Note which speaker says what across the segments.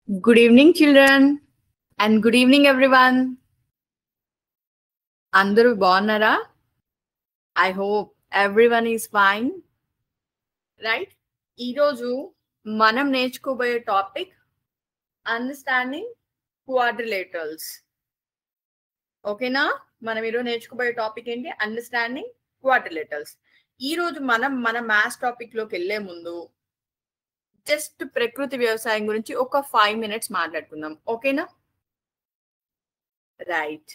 Speaker 1: Good evening, children, and good evening, everyone. అందరూ బాగున్నారా? I hope everyone is fine, right? ఈరోజు మనం నేర్చుకోబోయే టాపిక్ అండర్స్టాండింగ్ క్వాడ్రిలేటరల్స్. ఓకేనా? మనం ఈరోజు నేర్చుకోబోయే టాపిక్ ఏంటి? Understanding quadrilaterals. ఈరోజు మనం మన మ్యాథ్స్ టాపిక్ లోకి వెళ్లే ముందు జస్ట్ ప్రకృతి వ్యవసాయం గురించి ఒక 5 minutes మాట్లాడుకుందాం. ఓకేనా? రైట్.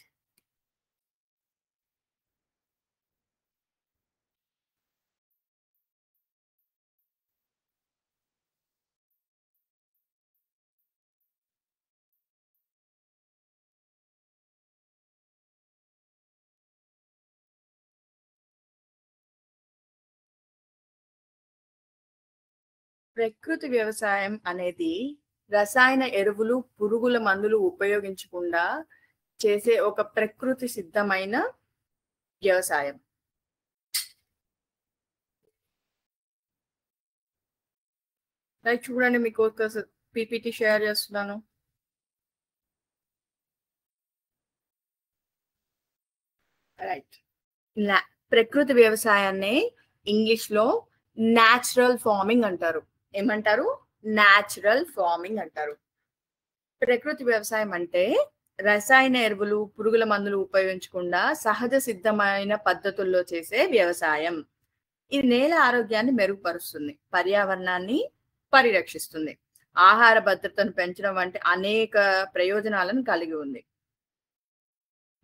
Speaker 1: ప్రకృతి వ్యవసాయం అనేది రసాయన ఎరువులు, పురుగుల మందులు ఉపయోగించకుండా చేసే ఒక ప్రకృతి సిద్ధమైన వ్యవసాయం. రైట్, చూడండి, మీకు ఒక పీపీటీ షేర్ చేస్తున్నాను. రైట్, ప్రకృతి వ్యవసాయాన్ని ఇంగ్లీష్ లో న్యాచురల్ ఫార్మింగ్ అంటారు. ఏమంటారు? న్యాచురల్ ఫార్మింగ్ అంటారు. ప్రకృతి వ్యవసాయం అంటే రసాయన ఎరువులు, పురుగుల మందులు ఉపయోగించకుండా సహజ సిద్ధమైన పద్ధతుల్లో చేసే వ్యవసాయం. ఇది నేల ఆరోగ్యాన్ని మెరుగుపరుస్తుంది, పర్యావరణాన్ని పరిరక్షిస్తుంది, ఆహార భద్రతను పెంచడం వంటి అనేక ప్రయోజనాలను కలిగి ఉంది.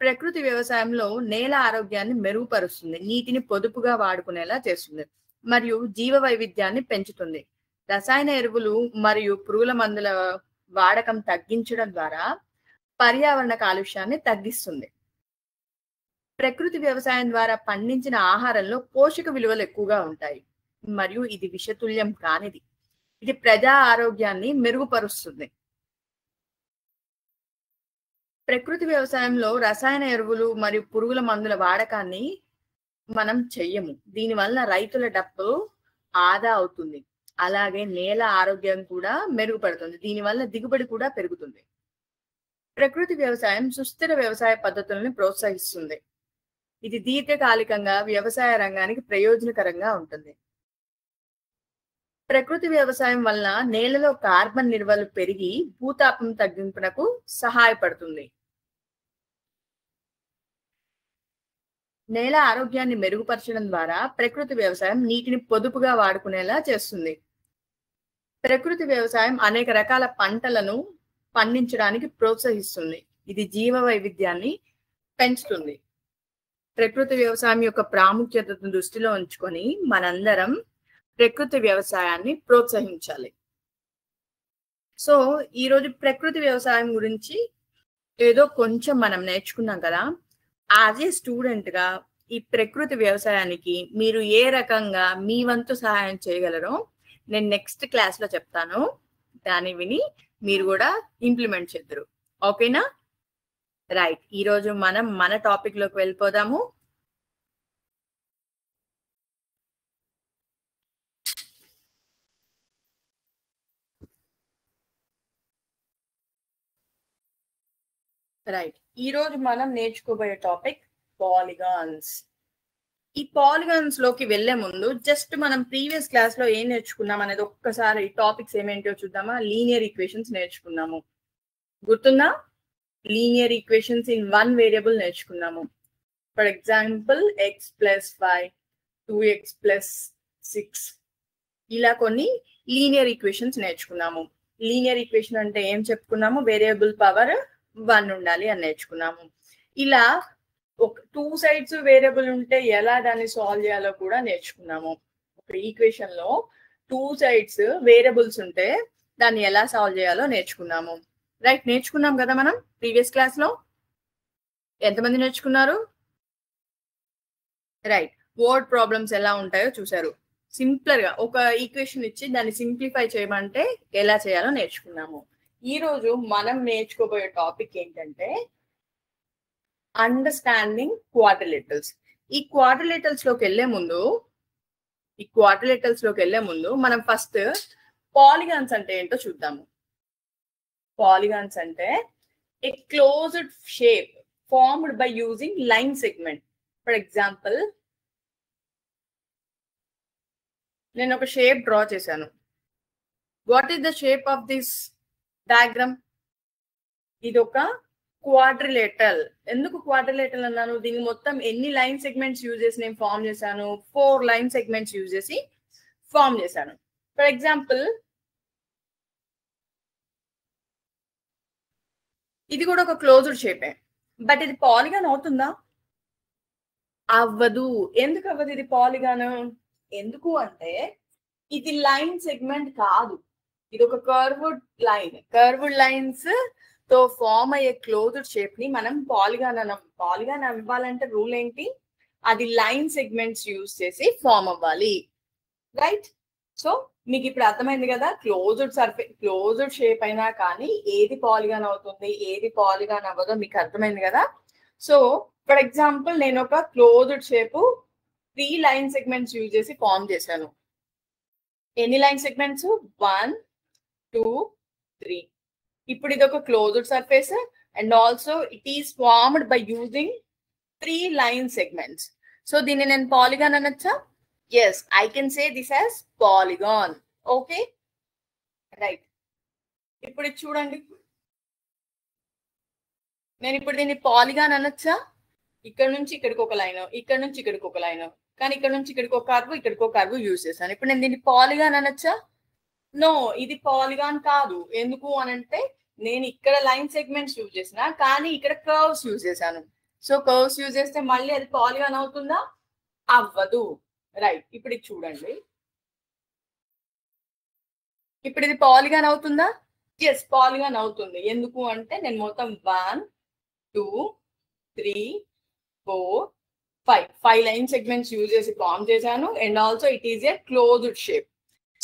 Speaker 1: ప్రకృతి వ్యవసాయంలో నేల ఆరోగ్యాన్ని మెరుగుపరుస్తుంది, నీటిని పొదుపుగా వాడుకునేలా చేస్తుంది, మరియు జీవ వైవిధ్యాన్ని పెంచుతుంది. రసాయన ఎరువులు మరియు పురుగుల మందుల వాడకం తగ్గించడం ద్వారా పర్యావరణ కాలుష్యాన్ని తగ్గిస్తుంది. ప్రకృతి వ్యవసాయం ద్వారా పండించిన ఆహారంలో పోషక విలువలు ఎక్కువగా ఉంటాయి మరియు ఇది విషతుల్యం కానిది. ఇది ప్రజా ఆరోగ్యాన్ని మెరుగుపరుస్తుంది. ప్రకృతి వ్యవసాయంలో రసాయన ఎరువులు మరియు పురుగుల మందుల వాడకాన్ని మనం చెయ్యము. దీనివల్ల రైతుల డబ్బు ఆదా అవుతుంది, అలాగే నేల ఆరోగ్యం కూడా మెరుగుపడుతుంది. దీనివల్ల దిగుబడి కూడా పెరుగుతుంది. ప్రకృతి వ్యవసాయం సుస్థిర వ్యవసాయ పద్ధతులను ప్రోత్సహిస్తుంది. ఇది దీర్ఘకాలికంగా వ్యవసాయ రంగానికి ప్రయోజనకరంగా ఉంటుంది. ప్రకృతి వ్యవసాయం వల్ల నేలలో కార్బన్ నిల్వలు పెరిగి భూతాపం తగ్గింపునకు సహాయపడుతుంది. నేల ఆరోగ్యాన్ని మెరుగుపరచడం ద్వారా ప్రకృతి వ్యవసాయం నీటిని పొదుపుగా వాడుకునేలా చేస్తుంది. ప్రకృతి వ్యవసాయం అనేక రకాల పంటలను పండించడానికి ప్రోత్సహిస్తుంది. ఇది జీవ వైవిధ్యాన్ని పెంచుతుంది. ప్రకృతి వ్యవసాయం యొక్క ప్రాముఖ్యతను దృష్టిలో ఉంచుకొని మనందరం ప్రకృతి వ్యవసాయాన్ని ప్రోత్సహించాలి. సో ఈరోజు ప్రకృతి వ్యవసాయం గురించి ఏదో కొంచెం మనం నేర్చుకున్నాం కదా. యాజ్ ఏ స్టూడెంట్ గా ఈ ప్రకృతి వ్యవసాయానికి మీరు ఏ రకంగా మీ వంతు సహాయం చేయగలరో నేను నెక్స్ట్ క్లాస్ లో చెప్తాను. దాన్ని విని మీరు కూడా ఇంప్లిమెంట్ చేద్దరు. ఓకేనా? రైట్, ఈరోజు మనం మన టాపిక్ లోకి వెళ్ళిపోదాము. రైట్, ఈరోజు మనం నేర్చుకోబోయే టాపిక్ పాలిగాన్స్. ఈ పాలిగాన్స్ లోకి వెళ్లే ముందు జస్ట్ మనం ప్రీవియస్ క్లాస్ లో ఏం నేర్చుకున్నాం అనేది ఒక్కసారి టాపిక్స్ ఏమేంటో చూద్దామా. లీనియర్ ఈక్వేషన్స్ నేర్చుకున్నాము, గుర్తుందా? Linear equations in one variable నేర్చుకున్నాము. ఫర్ ఎగ్జాంపుల్ x+5, 2x+6 ఇలా కొన్ని లీనియర్ ఈక్వేషన్స్ నేర్చుకున్నాము. లీనియర్ ఈక్వేషన్ అంటే ఏం చెప్పుకున్నాము? వేరియబుల్ పవర్ 1 ఉండాలి అని నేర్చుకున్నాము. ఇలా ఒక 2 sides వేరియబుల్ ఉంటే ఎలా దాన్ని సాల్వ్ చేయాలో కూడా నేర్చుకున్నాము. ఒక ఈక్వేషన్ లో 2 sides వేరియబుల్స్ ఉంటే దాన్ని ఎలా సాల్వ్ చేయాలో నేర్చుకున్నాము. రైట్, నేర్చుకున్నాం కదా మనం ప్రీవియస్ క్లాస్ లో. ఎంతమంది నేర్చుకున్నారు? రైట్, వర్డ్ ప్రాబ్లమ్స్ ఎలా ఉంటాయో చూసారు. సింపుల్ గా ఒక ఈక్వేషన్ ఇచ్చి దాన్ని సింప్లిఫై చేయమంటే ఎలా చేయాలో నేర్చుకున్నాము. ఈ రోజు మనం నేర్చుకోబోయే టాపిక్ ఏంటంటే అండర్స్టాండింగ్ క్వాడ్రిలేటరల్స్. ఈ క్వాడ్రిలేటరల్స్ లోకి వెళ్లే ముందు మనం ఫస్ట్ పాలిగాన్స్ అంటే ఏంటో చూద్దాము. పాలిగాన్స్ అంటే ఏ closed shape formed by using line segment. For example నేను ఒక షేప్ డ్రా చేశాను. What is the shape of this diagram? ఇది ఒక క్వాడ్రిలేటరల్. ఎందుకు క్వాడ్రిలేటరల్ అన్నాను? దీన్ని మొత్తం ఎన్ని లైన్ సెగ్మెంట్స్ యూజ్ చేసి నేను ఫార్మ్ చేశాను? 4 లైన్ సెగ్మెంట్స్ యూజ్ చేసి ఫార్మ్ చేశాను. ఫర్ ఎగ్జాంపుల్ ఇది కూడా ఒక క్లోజ్డ్ షేపే, బట్ ఇది పాలిగాన్ అవుతుందా? అవ్వదు. ఎందుకు అవ్వదు ఇది పాలిగాన్? ఎందుకు అంటే ఇది లైన్ సెగ్మెంట్ కాదు, ఇది ఒక కర్వ్డ్ లైన్. కర్వ్డ్ లైన్స్ తో ఫార్మ్ అయ్యే క్లోజ్డ్ షేప్ ని మనం పాలిగాన్ అనం. పాలిగాన్ అవ్వాలంటే రూల్ ఏంటి? అది లైన్ సెగ్మెంట్స్ యూజ్ చేసి ఫార్మ్ అవ్వాలి, రైట్? సో మీకు ఇప్పుడు అర్థమైంది కదా, క్లోజ్డ్ సర్ఫేస్ క్లోజ్డ్ షేప్ అయినా కానీ ఏది పాలిగాన్ అవుతుంది, ఏది పాలిగాన్ అవ్వదో మీకు అర్థమైంది కదా. సో ఫర్ ఎగ్జాంపుల్ నేను ఒక closed shape 3 line segments use చేసి ఫార్మ్ చేశాను. ఎన్ని లైన్ సెగ్మెంట్స్? 1 2 3. ఇప్పుడు ఇది ఒక closed surface and also it is formed by using 3 line segments. So దీన్ని నేను పాలిగాన్ అనొచ్చా? Yes, I can say this as polygon. Okay, right. ఇప్పుడు ఇది చూడండి, నేను ఇప్పుడు దీన్ని పాలిగాన్ అనొచ్చా? ఇక్కడ నుంచి ఇక్కడికి ఒక లైన్, ఇక్కడ నుంచి ఇక్కడికి ఒక లైన్, కానీ ఇక్కడ నుంచి ఇక్కడికి ఒక కర్వ్, ఇక్కడికి ఒక కర్వ్ యూజ్ చేశాను. ఇప్పుడు నేను దీన్ని పాలిగాన్ అనొచ్చా? నో, ఇది పాలిగాన్ కాదు. ఎందుకు అనంటే నేను ఇక్కడ లైన్ సెగ్మెంట్స్ యూజ్ చేసిన, కానీ ఇక్కడ కర్వ్స్ యూజ్ చేశాను. సో కర్వ్స్ యూజ్ చేస్తే మళ్ళీ అది పాలిగాన్ అవుతుందా? అవ్వదు, రైట్. ఇప్పుడు ఇది చూడండి, ఇప్పుడు ఇది పాలిగాన్ అవుతుందా? ఎస్, పాలిగాన్ అవుతుంది. ఎందుకు అంటే నేను మొత్తం 1 2 3 4 5 లైన్ సెగ్మెంట్స్ యూజ్ చేసి ఫార్మ్ చేశాను and also it is A closed shape.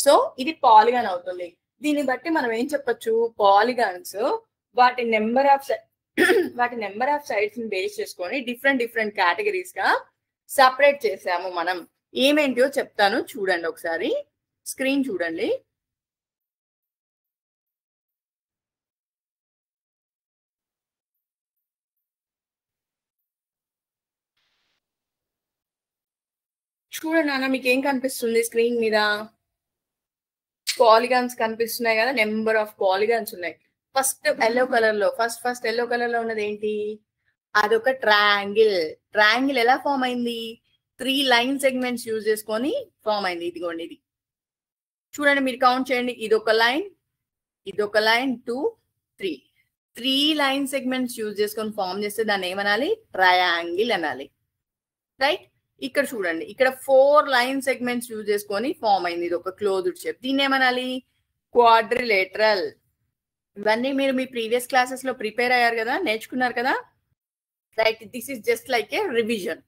Speaker 1: So ఇది పాలిగాన్ అవుతుంది. దీన్ని బట్టి మనం ఏం చెప్పొచ్చు? పాలిగాన్స్ వాటి నెంబర్ ఆఫ్ సైడ్స్ ని బేస్ చేసుకొని డిఫరెంట్ కేటగిరీస్ గా సపరేట్ చేసాము మనం. ఏమేంటో చెప్తాను చూడండి, ఒకసారి స్క్రీన్ చూడండి. చూడండి నాన్న, మీకు ఏం కనిపిస్తుంది స్క్రీన్ మీద? పాలిగాన్స్ కనిపిస్తున్నాయి కదా, నెంబర్ ఆఫ్ పాలిగాన్స్ ఉన్నాయి. ఫస్ట్ ఎల్లో కలర్ లో ఫస్ట్ ఎల్లో కలర్ లో ఉన్నది ఏంటి? అదొక ట్రయాంగిల్. ట్రయాంగిల్ ఎలా ఫామ్ అయింది? 3 లైన్ సెగ్మెంట్స్ యూజ్ చేసుకొని ఫామ్ అయింది. ఇదిగోండి, ఇది చూడండి, మీరు కౌంట్ చేయండి. ఇదొక లైన్, 2 3 లైన్ సెగ్మెంట్స్ యూజ్ చేసుకొని ఫామ్ చేస్తే దాన్ని ఏమనాలి? ట్రయాంగిల్ అనాలి, రైట్? ఇక్కడ చూడండి, ఇక్కడ 4 లైన్ సెగ్మెంట్స్ యూజ్ చేసుకొని ఫామ్ అయింది. ఇది ఒక క్లోజ్డ్ షేప్. దీన్ని ఏమనాలి? క్వాడ్రిలేటరల్. ఇవన్నీ మీరు మీ ప్రీవియస్ క్లాసెస్ లో ప్రిపేర్ అయ్యారు కదా, నేర్చుకున్నారు కదా, right? This is just like A revision,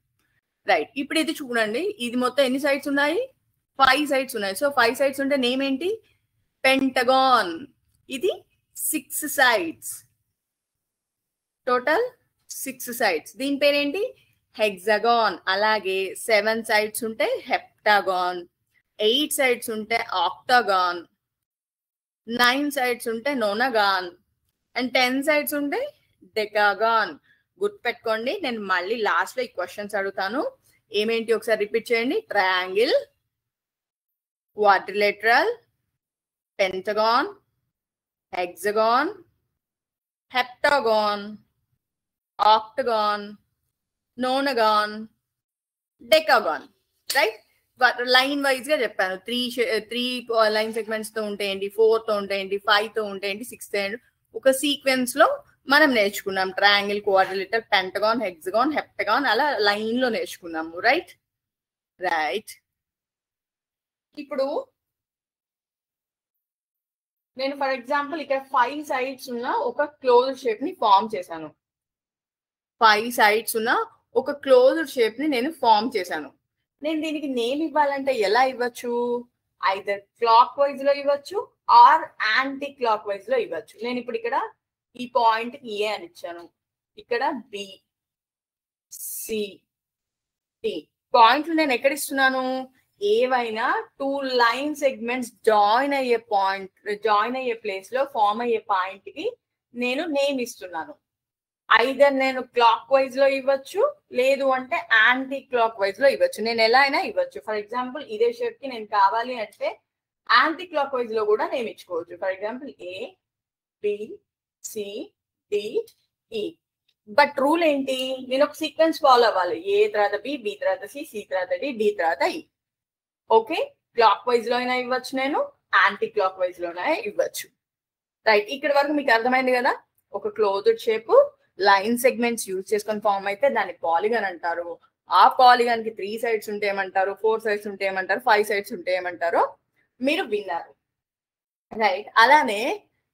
Speaker 1: right? ఇప్పుడు ఇది చూడండి, ఇది మొత్తం ఎన్ని సైడ్స్ ఉన్నాయి? 5 సైడ్స్ ఉన్నాయి. సో 5 సైడ్స్ ఉంటే నేమ్ ఏంటి? పెంటగాన్. ఇది 6 సైడ్స్, టోటల్ 6 సైడ్స్. దీని పేరేంటి? హెక్సాగాన్. అలాగే 7 సైడ్స్ ఉంటే హెప్టాగాన్, 8 సైడ్స్ ఉంటే ఆక్టాగాన్, 9 సైడ్స్ ఉంటే నోనాగాన్ అండ్ 10 సైడ్స్ ఉంటే డెకాగాన్. గుర్తుపెట్టుకోండి, నేను మళ్ళీ లాస్ట్ లో ఈ క్వశ్చన్స్ అడుగుతాను. ఏమేంటి ఒకసారి రిపీట్ చేయండి. Triangle, quadrilateral, pentagon, hexagon, heptagon, octagon, nonagon, decagon, right? Line wise గా చెప్పాను. 3 లైన్ సెగ్మెంట్స్ తో ఉంటే ఏంటి, 4 తో ఉంటే ఏంటి, 5 తో ఉంటే ఏంటి, 6 తో ఏంటి, ఒక సీక్వెన్స్ లో మనం నేర్చుకున్నాం. ట్రయాంగిల్, క్వాడ్రిలేటర్, పెంటగాన్, హెక్సాగాన్, హెప్టగాన్, అలా లైన్ లో నేర్చుకున్నాము, రైట్? ఇప్పుడు నేను ఫర్ ఎగ్జాంపుల్ ఇక్కడ 5 సైడ్స్ ఉన్న ఒక క్లోజ్డ్ షేప్ ని ఫార్మ్ చేశాను. 5 సైడ్స్ ఉన్న ఒక క్లోజ్డ్ షేప్ ని నేను ఫార్మ్ చేశాను. నేను దీనికి నేమ్ ఇవ్వాలంటే ఎలా ఇవ్వచ్చు? ఐదర్ క్లాక్ వైజ్ లో ఇవ్వచ్చు ఆర్ యాంటీ క్లాక్ వైజ్ లో ఇవ్వచ్చు. నేను ఇప్పుడు ఇక్కడ ఈ పాయింట్ ఏ అని ఇచ్చాను, ఇక్కడ బి, సి, టి. పాయింట్లు నేను ఎక్కడ ఇస్తున్నాను? ఏవైనా టూ లైన్ సెగ్మెంట్స్ జాయిన్ అయ్యే ప్లేస్ లో ఫామ్ అయ్యే పాయింట్ కి నేను నేమ్ ఇస్తున్నాను. ఐదర్ నేను క్లాక్ వైజ్ లో ఇవ్వచ్చు, లేదు అంటే యాంటీ క్లాక్ వైజ్ లో ఇవ్వచ్చు. నేను ఎలా అయినా ఇవ్వచ్చు. ఫర్ ఎగ్జాంపుల్ ఇదే షేప్ కి నేను కావాలి అంటే యాంటీ క్లాక్ వైజ్ లో కూడా నేమ్ ఇచ్చుకోవచ్చు. For example A B C D E. But rule ఏంటి, నేను ఒక సీక్వెన్స్ ఫాలో అవ్వాలి. ఏ తర్వాత బి, బి తర్వాత సి, సి తర్వాత డి, డి తర్వాత ఈ. ఓకే, క్లాక్ వైజ్ లో అయినా ఇవ్వచ్చు, నేను యాంటీ క్లాక్ వైజ్ లోనే ఇవ్వచ్చు. రైట్, ఇక్కడ వరకు మీకు అర్థమైంది కదా. ఒక closed shape line segments use చేసుకొని ఫామ్ అయితే దాన్ని పాలిగాన్ అంటారు. ఆ పాలిగాన్ కి 3 సైడ్స్ ఉంటే ఏమంటారు, 4 సైడ్స్ ఉంటే ఏమంటారు, 5 సైడ్స్ ఉంటే ఏమంటారో మీరు విన్నారు. రైట్, అలానే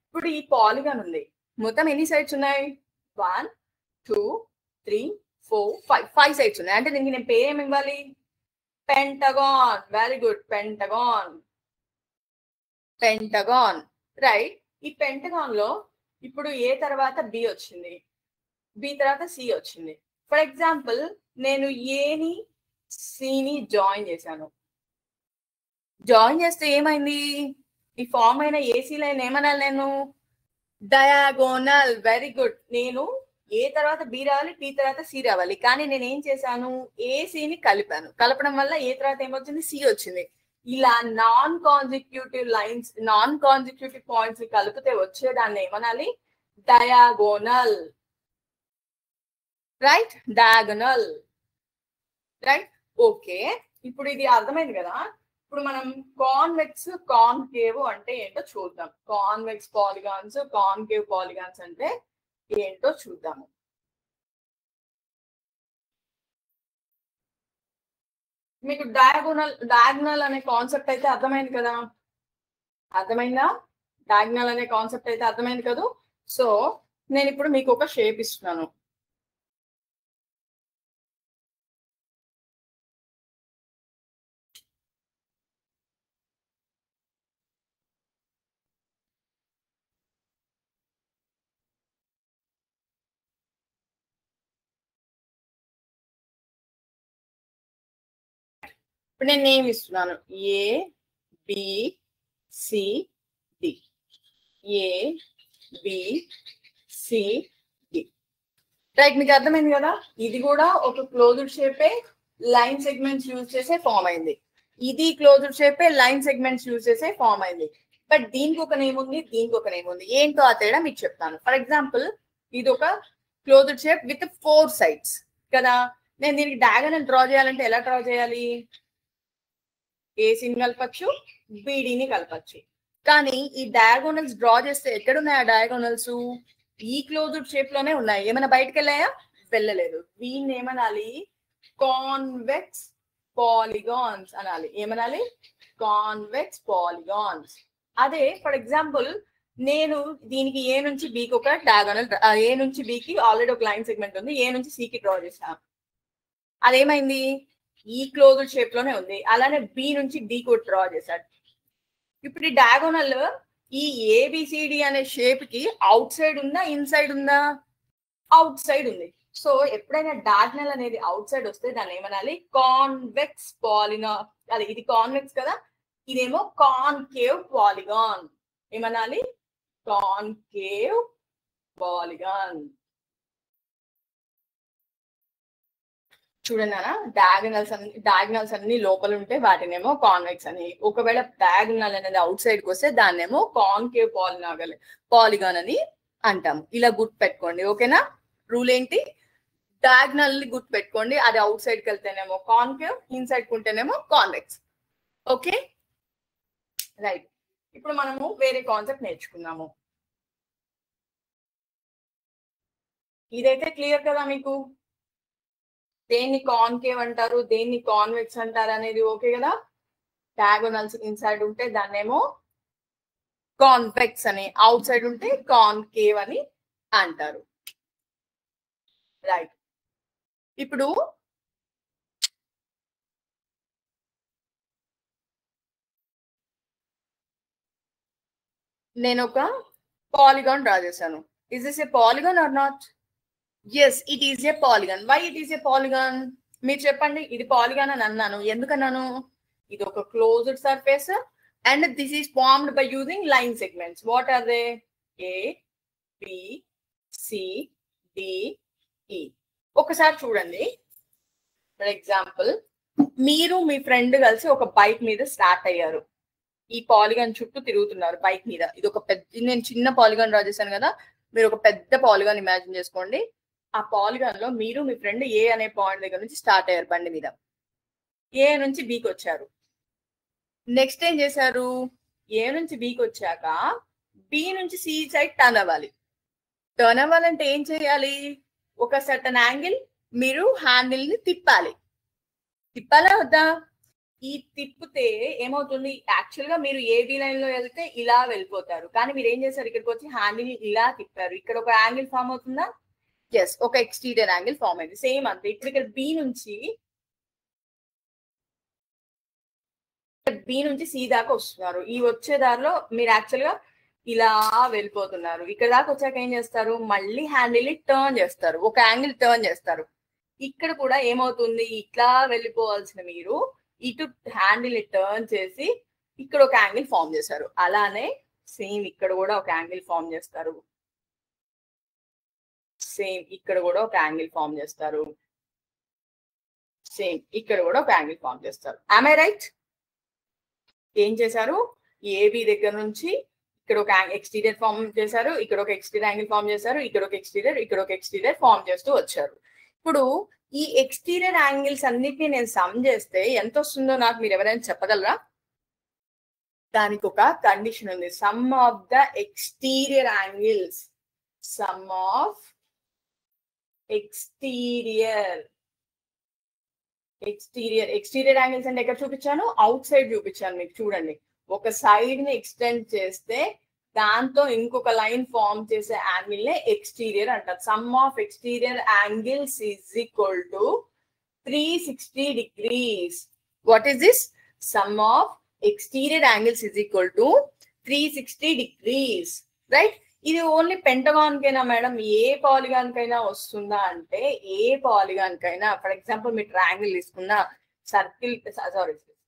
Speaker 1: ఇప్పుడు ఈ పాలిగాన్ ఉంది, మొత్తం ఎన్ని సైడ్స్ ఉన్నాయి, 1 2 3 4 5 5 సైడ్స్ ఉన్నాయి. అంటే దీనికి నేను పేరు ఏమి ఇవ్వాలి, pentagon. Very good, pentagon. Pentagon. Right, ఈ పెంటగాన్ లో ఇప్పుడు ఏ తర్వాత బి వచ్చింది, బి తర్వాత సి వచ్చింది. ఫర్ ఎగ్జాంపుల్ నేను ఏని సిని జాయిన్ చేశాను. జాయిన్ చేస్తే ఏమైంది, ఈ ఫామ్ అయిన ఏసీ లైన్ ఏమనాలి నేను, డయాగోనల్. Very good. నేను ఏ తర్వాత బి రావాలి, టీ తర్వాత సి రావాలి, కానీ నేను ఏం చేశాను, ఏసీని కలిపాను. కలపడం వల్ల ఏ తర్వాత ఏమొచ్చింది, సి వచ్చింది. ఇలా non consecutive lines, non consecutive points కలిపితే వచ్చేదాన్ని ఏమనాలి, diagonal. Right, diagonal. Right, okay. ఇప్పుడు ఇది అర్థమైంది కదా. ఇప్పుడు మనం కాన్వెక్స్ కాన్కేవ్ అంటే ఏంటో చూద్దాం. కాన్వెక్స్ పాలిగాన్స్, కాన్కేవ్ పాలిగాన్స్ అంటే ఏంటో చూద్దాము. మీకు డయాగోనల్ అనే కాన్సెప్ట్ అయితే అర్థమైంది కదా. అర్థమైందా, డయాగోనల్ అనే కాన్సెప్ట్ అయితే అర్థమైంది కదా. సో నేను ఇప్పుడు మీకు ఒక షేప్ ఇస్తున్నాను. ఇప్పుడు నేను నేమ్ ఇస్తున్నాను, A B C D. A B C D. Right, మీకు అర్థమైంది కదా. ఇది కూడా ఒక క్లోజ్డ్ షేపే, లైన్ సెగ్మెంట్స్ యూజ్ చేసే ఫామ్ అయింది. ఇది క్లోజ్డ్ షేపే, లైన్ సెగ్మెంట్స్ యూజ్ చేసే ఫామ్ అయింది. బట్ దీనికి ఒక నేమ్ ఉంది, దీనికి ఒక నేమ్ ఉంది. ఏంటో ఆ తేడా మీకు చెప్తాను. ఫర్ ఎగ్జాంపుల్ ఇది ఒక క్లోజ్డ్ షేప్ విత్ 4 సైడ్స్ కదా. నేను దీనికి డయాగోనల్ డ్రా చేయాలంటే ఎలా డ్రా చేయాలి, ఏసీని కలపచ్చు, బీడీని కలపచ్చు. కానీ ఈ డయాగోనల్స్ డ్రా చేస్తే ఎక్కడున్నాయి ఆ డయాగోనల్స్, ఈ క్లోజ్డ్ షేప్ లోనే ఉన్నాయి. ఏమైనా బయటకు వెళ్ళాయా, వెళ్ళలేదు. దీన్ని ఏమనాలి, కాన్వెక్స్ పాలిగాన్స్ అనాలి. ఏమనాలి, కాన్వెక్స్ పాలిగాన్స్. అదే ఫర్ ఎగ్జాంపుల్ నేను దీనికి ఏ నుంచి బికి ఒక డయాగోనల్, ఏ నుంచి బికి ఆల్రెడీ ఒక లైన్ సెగ్మెంట్ ఉంది, ఏ నుంచి సికి డ్రా చేశాను. అదేమైంది, ఈ క్లోజ్డ్ షేప్ లోనే ఉంది. అలానే బి నుంచి డి కూడా డ్రా చేశాడు. ఇప్పుడు ఈ డయాగోనల్ ఈ ఏబిసిడి అనే షేప్ కి అవుట్ సైడ్ ఉందా, ఇన్సైడ్ ఉందా, అవుట్ సైడ్ ఉంది. సో ఎప్పుడైనా డయాగోనల్ అనేది అవుట్ సైడ్ వస్తే దాన్ని ఏమనాలి, కాన్వెక్స్ పాలిగాన్. అదే ఇది కాన్వెక్స్ కదా, ఇదేమో కాన్కేవ్ పాలిగాన్. ఏమనాలి, కాన్కేవ్ పాలిగాన్. చూడండి అన్న, డయాగనల్స్ అన్ని లోపల ఉంటే వాటినేమో కాన్వెక్స్ అని, ఒకవేళ డయాగనల్ అనేది అవుట్ సైడ్ కి వస్తే దాన్నేమో కాన్కేవ్ పాలిగాన్ అని అంటాము. ఇలా గుర్తు పెట్టుకోండి, ఓకేనా. రూల్ ఏంటి, డయాగనల్ ని గుర్తు పెట్టుకోండి. అది అవుట్ సైడ్ కి వెళ్తేనేమో కాన్కేవ్, ఇన్సైడ్ కి ఉంటేనేమో కాన్వెక్స్. Okay, right. ఇప్పుడు మనము వేరే కాన్సెప్ట్ నేర్చుకున్నాము. ఇదైతే క్లియర్ కదా మీకు, దేన్ని కాన్కేవ్ అంటారు, దేన్ని కాన్వెక్స్ అంటారు అనేది ఓకే కదా. డయాగోనల్స్ ఇన్సైడ్ ఉంటే దాన్నేమో కాన్వెక్స్ అని, అవుట్ సైడ్ ఉంటే కాన్కేవ్ అని అంటారు. రైట్, ఇప్పుడు నేను ఒక పాలిగాన్ డ్రా చేశాను. Is this a polygon or not? Yes, it is a polygon. Why it is a polygon? మీరు చెప్పండి. ఇది పాలిగాన్ అని అన్నాను, ఎందుకన్నాను? ఇది ఒక closed surface and this is formed by using line segments. What are they? A, B, C, D, E. ఒకసారి చూడండి. ఫర్ ఎగ్జాంపుల్, మీరు మీ ఫ్రెండ్ కలిసి ఒక బైక్ మీద స్టార్ట్ అయ్యారు. ఈ పాలిగాన్ చుట్టూ తిరుగుతున్నారు బైక్ మీద. ఇది ఒక పెద్ద, నేను చిన్న పాలిగాన్ డ్రా చేశాను కదా, మీరు ఒక పెద్ద పాలిగాన్ ఇమాజిన్ చేసుకోండి. ఆ పాలిగాన్ లో మీరు మీ ఫ్రెండ్ ఏ అనే పాయింట్ దగ్గర నుంచి స్టార్ట్ అయ్యారు బండి మీద. ఏ నుంచి బికి వచ్చారు. నెక్స్ట్ ఏం చేశారు? ఏ నుంచి బికి వచ్చాక బి నుంచి సి సైడ్ టర్న్ అవ్వాలి. టర్న్ అవ్వాలంటే ఏం చేయాలి? ఒక సర్టన్ యాంగిల్ మీరు హ్యాండిల్ ని తిప్పాలి. తిప్పాలా వద్దా? ఈ తిప్పితే ఏమవుతుంది? యాక్చువల్ గా మీరు ఏబి లైన్ లో వెళ్తే ఇలా వెళ్ళిపోతారు, కానీ మీరు ఏం చేశారు? ఇక్కడికి వచ్చి హ్యాండిల్ ఇలా తిప్పారు. ఇక్కడ ఒక యాంగిల్ ఫామ్ అవుతుందా? ఎస్, ఒక ఎక్స్టీరియర్ యాంగిల్ ఫామ్ అయింది. సేమ్ అంతే. ఇప్పుడు ఇక్కడ బి నుంచి సి దాకా వస్తున్నారు. ఈ వచ్చే దారిలో మీరు యాక్చువల్ గా ఇలా వెళ్ళిపోతున్నారు. ఇక్కడ దాకా వచ్చాక ఏం చేస్తారు? మళ్ళీ హ్యాండిల్ ని టర్న్ చేస్తారు, ఒక యాంగిల్ టర్న్ చేస్తారు. ఇక్కడ కూడా ఏమవుతుంది? ఇట్లా వెళ్ళిపోవాల్సిన మీరు ఇటు హ్యాండిల్ ని టర్న్ చేసి ఇక్కడ ఒక యాంగిల్ ఫామ్ చేశారు. అలానే సేమ్ ఇక్కడ కూడా ఒక యాంగిల్ ఫామ్ చేస్తారు. సేమ్ ఇక్కడ కూడా ఒక యాంగిల్ ఫామ్ చేస్తారు. సేమ్ ఇక్కడ కూడా ఒక యాంగిల్ ఫామ్ చేస్తారు. Am I right? ఏం చేశారు? ఏబి దగ్గర నుంచి ఇక్కడ ఒక ఎక్స్టీరియర్ ఫామ్ చేశారు, ఇక్కడ ఒక ఎక్స్టీరియర్ యాంగిల్ ఫామ్ చేశారు, ఇక్కడ ఒక ఎక్స్టీరియర్, ఇక్కడ ఒక ఎక్స్టీరియర్ ఫామ్ చేస్తూ వచ్చారు. ఇప్పుడు ఈ ఎక్స్టీరియర్ యాంగిల్స్ అన్నిటిని నేను సమ్ చేస్తే ఎంత వస్తుందో నాకు మీరు ఎవరైనా చెప్పగలరా? దానికి ఒక కండిషన్ ఉంది. Some of the exterior angles, sum of exterior angles అంటే ఎక్కడ చూపించాను? అవుట్ సైడ్ చూపించాను మీకు. చూడండి, ఒక సైడ్ ని ఎక్స్టెండ్ చేస్తే దాంతో ఇంకొక లైన్ ఫామ్ చేసే యాంగిల్ నే ఎక్స్టీరియర్ అంటారు. Some of exterior angles is equal to 360 degrees. What is this? Some of exterior angles is equal to 360 degrees. Right? ఇది ఓన్లీ పెంటగాన్ కైనా మేడం, ఏ పాలిగాన్ కైనా వస్తుందా అంటే, ఏ పాలిగాన్ కైనా, ఫర్ ఎగ్జాంపుల్ మీరు ట్రయాంగిల్ తీసుకున్నా, సర్కిల్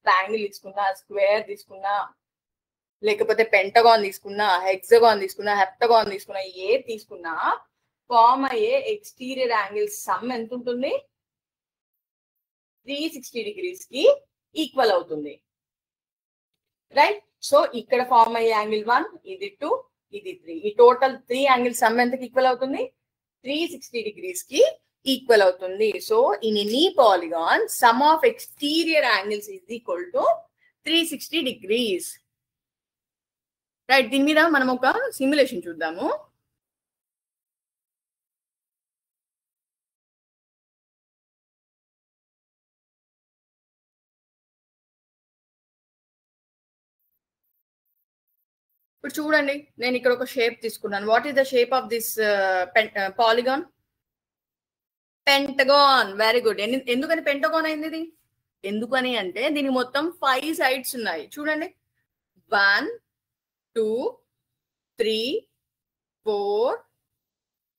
Speaker 1: ట్రయాంగిల్ తీసుకున్నా, స్క్వేర్ తీసుకున్నా, లేకపోతే పెంటగాన్ తీసుకున్నా, హెక్సగాన్ తీసుకున్నా, హెప్టగాన్ తీసుకున్నా, ఏ తీసుకున్నా ఫామ్ అయ్యే ఎక్స్టీరియర్ యాంగిల్ సమ్ ఎంత ఉంటుంది? 360 degrees కి ఈక్వల్ అవుతుంది. రైట్? సో ఇక్కడ ఫామ్ అయ్యే యాంగిల్ 1, ఇది 2, ఇది 3. ఈ టోటల్ 3 యాంగిల్ సమ్ ఎంతకి ఈక్వల్ అవుతుంది? 360 degrees కి ఈక్వల్ అవుతుంది. So in any polygon some of exterior angles is equal to 360 degrees. Right? దీని మీద మనం ఒక సిమ్యులేషన్ చూద్దాము. ఇప్పుడు చూడండి, నేను ఇక్కడ ఒక షేప్ తీసుకున్నాను. What is the shape of this polygon? Pentagon. Very good. ఎందుకని పెంటగాన్ అయింది ఇది? ఎందుకని అంటే దీనికి మొత్తం 5 సైడ్స్ ఉన్నాయి. చూడండి, 1 2 3 4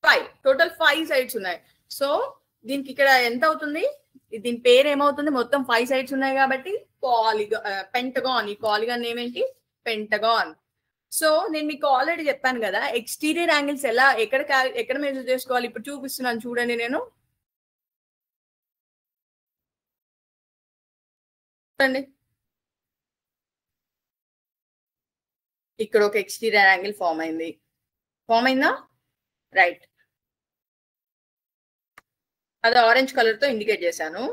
Speaker 1: 5, టోటల్ 5 సైడ్స్ ఉన్నాయి. సో దీనికి ఇక్కడ ఎంత అవుతుంది? దీని పేరు ఏమవుతుంది? మొత్తం 5 సైడ్స్ ఉన్నాయి కాబట్టి పెంటగాన్. ఈ పాలిగాన్ నేమ్ ఏంటి? పెంటగాన్. సో నేను మీకు ఆల్రెడీ చెప్పాను కదా, ఎక్స్టీరియర్ యాంగిల్స్ ఎక్కడ మెజర్ చేసుకోవాలి. ఇప్పుడు చూపిస్తున్నాను చూడండి. నేను చూడండి, ఇక్కడ ఒక ఎక్స్టీరియర్ యాంగిల్ ఫామ్ అయిందా? రైట్. అది ఆరెంజ్ కలర్ తో ఇండికేట్ చేశాను.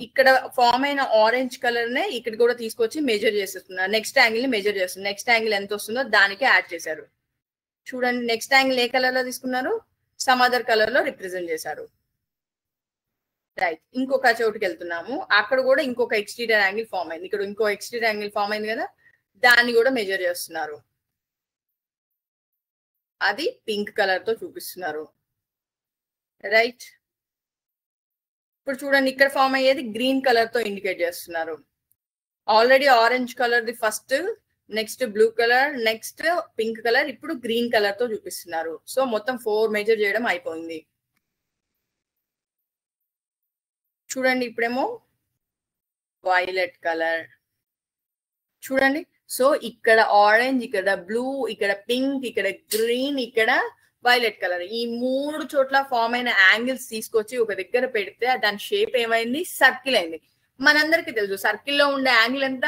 Speaker 1: ఇక్కడ ఫామ్ అయిన ఆరెంజ్ కలర్ నే ఇక్కడ కూడా తీసుకొచ్చి మెజర్ చేసేస్తున్నారు. నెక్స్ట్ యాంగిల్ ని మెజర్ చేస్తున్నారు. నెక్స్ట్ యాంగిల్ ఎంత వస్తుందో దానికి యాడ్ చేశారు. చూడండి, నెక్స్ట్ యాంగిల్ ఏ కలర్ లో తీసుకున్నారు? సమ్ అదర్ కలర్ లో రిప్రజెంట్ చేశారు. రైట్. ఇంకొక చోటుకి వెళ్తున్నాము. అక్కడ కూడా ఇంకొక ఎక్స్టీరియర్ యాంగిల్ ఫామ్ అయింది. ఇక్కడ ఇంకో ఎక్స్టీరియర్ యాంగిల్ ఫామ్ అయింది కదా, దాన్ని కూడా మెజర్ చేస్తున్నారు. అది పింక్ కలర్ తో చూపిస్తున్నారు. రైట్. ఇప్పుడు చూడండి, ఇక్కడ ఫామ్ అయ్యేది గ్రీన్ కలర్ తో ఇండికేట్ చేస్తున్నారు. Already orange colour the first, next blue colour, next pink colour, ఇప్పుడు గ్రీన్ కలర్ తో చూపిస్తున్నారు. సో మొత్తం 4 మెజర్ చేయడం అయిపోయింది. చూడండి, ఇప్పుడేమో వైలెట్ కలర్. చూడండి, సో ఇక్కడ ఆరెంజ్, ఇక్కడ బ్లూ, ఇక్కడ పింక్, ఇక్కడ గ్రీన్, ఇక్కడ వైలెట్ కలర్, ఈ 3 చోట్ల ఫామ్ అయిన యాంగిల్స్ తీసుకొచ్చి ఒక దగ్గర పెడితే దాని షేప్ ఏమైంది? సర్కిల్ అయింది. మనందరికి తెలుసు సర్కిల్ లో ఉండే యాంగిల్ ఎంత?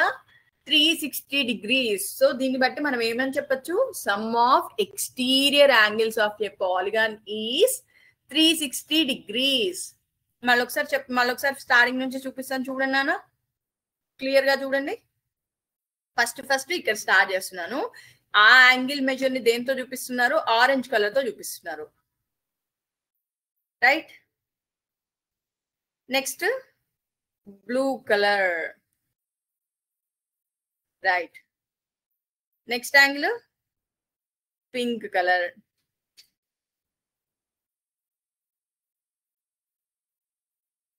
Speaker 1: 360 degrees. సో దీన్ని బట్టి మనం ఏమని చెప్పొచ్చు? Some of exterior angles of a polygon is 360 degrees. మళ్ళొకసారి స్టార్టింగ్ నుంచి చూపిస్తాను చూడండి నాన్న, క్లియర్ గా చూడండి. ఫస్ట్ ఇక్కడ స్టార్ట్ చేస్తున్నాను. ఆ యాంగిల్ మెజర్ ని దేంతో చూపిస్తున్నారు? ఆరెంజ్ కలర్ తో చూపిస్తున్నారు, right? Next blue colour, right? Next angle pink colour.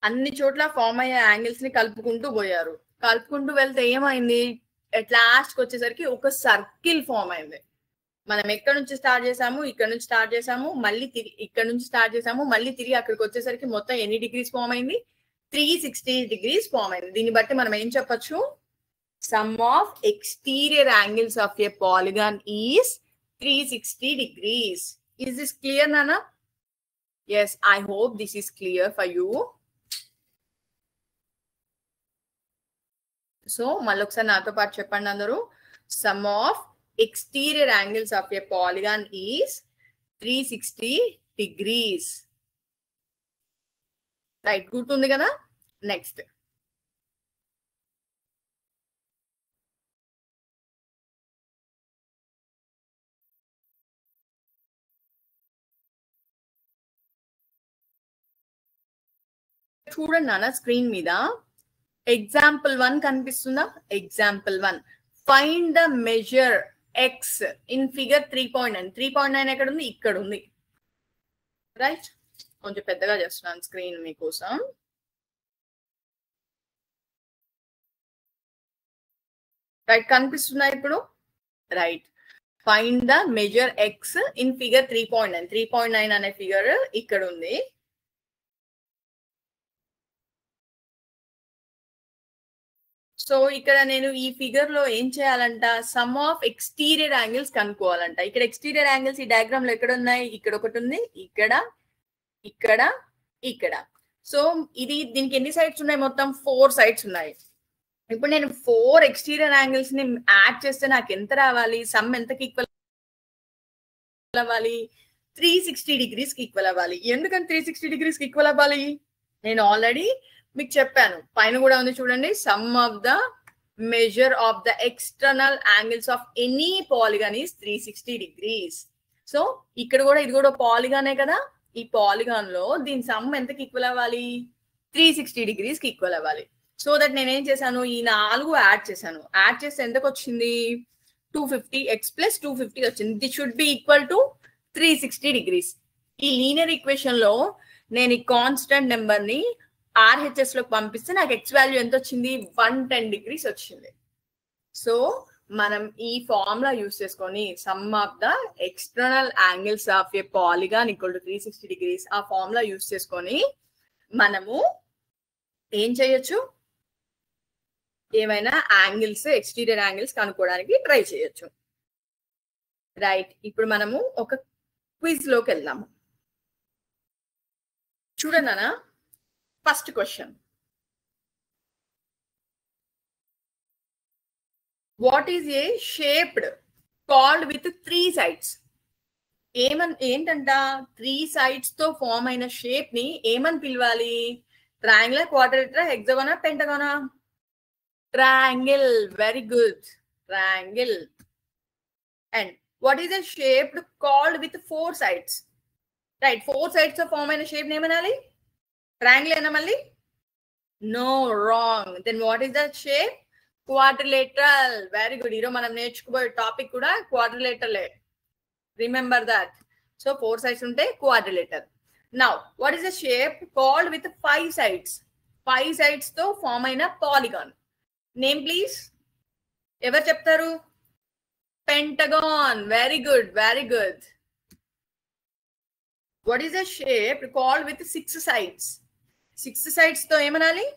Speaker 1: అన్ని చోట్ల ఫామ్ అయ్యే యాంగిల్స్ ని కలుపుకుంటూ పోయారు. కలుపుకుంటూ వెళ్తే ఏమైంది? అట్ లాస్ట్ వచ్చేసరికి ఒక సర్కిల్ ఫామ్ అయింది. మనం ఎక్కడ నుంచి స్టార్ట్ చేసాము? ఇక్కడ నుంచి స్టార్ట్ చేసాము, మళ్ళీ ఇక్కడ నుంచి స్టార్ట్ చేసాము, మళ్ళీ తిరిగి అక్కడికి వచ్చేసరికి మొత్తం ఎన్ని డిగ్రీస్ ఫామ్ అయింది? 360 degrees ఫామ్ అయింది. దీన్ని బట్టి మనం ఏం చెప్పొచ్చు? Some of exterior angles of a polygon is 360 degrees. Is this clear, Nana? Yes, I hope this is clear for you. So మళ్ళీ ఒకసారి నాతో పాటు చెప్పండి అందరూ. Some of exterior angles of a polygon is 360 degrees. Right, గుర్తుంది కదా? Next చూడండి నాన్న, స్క్రీన్ మీద ఎగ్జాంపుల్ 1 కనిపిస్తుందా? Example 1, find the measure X in figure 3.9. 3.9 ఎక్కడ ఉంది? ఇక్కడ ఉంది, రైట్? కొంచెం పెద్దగా చేస్తున్నాను స్క్రీన్ మీకోసం. రైట్, కనిపిస్తుందా ఇప్పుడు? Right, find the measure X in figure 3.9. 3.9 అనే ఫిగర్ ఇక్కడ ఉంది. సో ఇక్కడ నేను ఈ ఫిగర్ లో ఏం చేయాలంట? సమ్ ఆఫ్ ఎక్స్టీరియర్ యాంగిల్స్ కనుక్కోవాలంట. ఇక్కడ ఎక్స్టీరియర్ యాంగిల్స్ ఈ డయాగ్రామ్ లో ఎక్కడ ఉన్నాయి? ఇక్కడ ఒకటి ఉంది, ఇక్కడ, ఇక్కడ, ఇక్కడ. సో దీనికి ఎన్ని సైడ్స్ ఉన్నాయి? మొత్తం 4 సైడ్స్ ఉన్నాయి. ఇప్పుడు నేను 4 ఎక్స్టీరియర్ యాంగిల్స్ ని యాడ్ చేస్తే నాకు ఎంత రావాలి? సమ్ ఎంతకి ఈక్వల్ అవ్వాలి? 360 degrees కి ఈక్వల్ అవ్వాలి. ఎందుకని 360 degrees కి ఈక్వల్ అవ్వాలి? నేను ఆల్రెడీ మీకు చెప్పాను, పైన కూడా ఉంది చూడండి. Some of the measure of the external angles of any polygon is 360 degrees. So ఇక్కడ కూడా ఇది కూడా పాలిగానే కదా. ఈ పాలిగాన్ లో దీని సమ్ ఎంతకి ఈక్వల్ అవ్వాలి? 360 degrees కి ఈక్వల్ అవ్వాలి. సో దట్ నేనేం చేశాను? ఈ 4 యాడ్ చేశాను. యాడ్ చేస్తే ఎంతకు వచ్చింది? 250, x ప్లస్ 250 వచ్చింది. This should be equal to 360 degrees. ఈ లీనియర్ ఈక్వేషన్ లో నేను ఈ కాన్స్టెంట్ నెంబర్ ని RHS లోకి పంపిస్తే నాకు ఎక్స్ వాల్యూ ఎంత వచ్చింది? 110 degrees వచ్చింది. సో మనం ఈ ఫార్ములా యూస్ చేసుకొని some of the external angles of a polygon equal to 360 degrees, ఆ ఫార్ములా యూస్ చేసుకొని మనము ఏం చేయొచ్చు? ఏమైనా యాంగిల్స్, ఎక్స్టీరియర్ యాంగిల్స్ కనుక్కోవడానికి ట్రై చేయొచ్చు, రైట్? ఇప్పుడు మనము ఒక క్విజ్ లోకి వెళ్దాము. చూడండి అన్న, first question, what is a shaped called with 3 sides? ఏంటంట? 3 sides తో ఫామ్ అయిన షేప్ ని ఏమని పిలవాలి? ట్రయాంగిల్, క్వాడ్రిలేటరల్, హెక్సాగోనా, పెంటగోనా? Triangle. Very good, triangle. And what is a shaped called with 4 sides? Right, 4 sides తో ఫామ్ అయిన షేప్ ని ఏమనాలి? ట్రయాంగిల్ ఏనా మళ్ళీ? No, wrong. Then what is that shape? Quadrilateral. Very good. ఈరోజు మనం నేర్చుకోబోయే టాపిక్ కూడా క్వాడ్రిలేటరలే, రిమెంబర్ దట్. సో 4 sides ఉంటే quadrilateral. Now what is the shape called with 5 sides? 5 sides తో ఫామ్ అయిన పాలిగాన్ నేమ్ ప్లీజ్. ఎవరు చెప్తారు? Pentagon. Very good, very good. What is the shape called with 6 sides? 6 sides తో ఏమనాలి?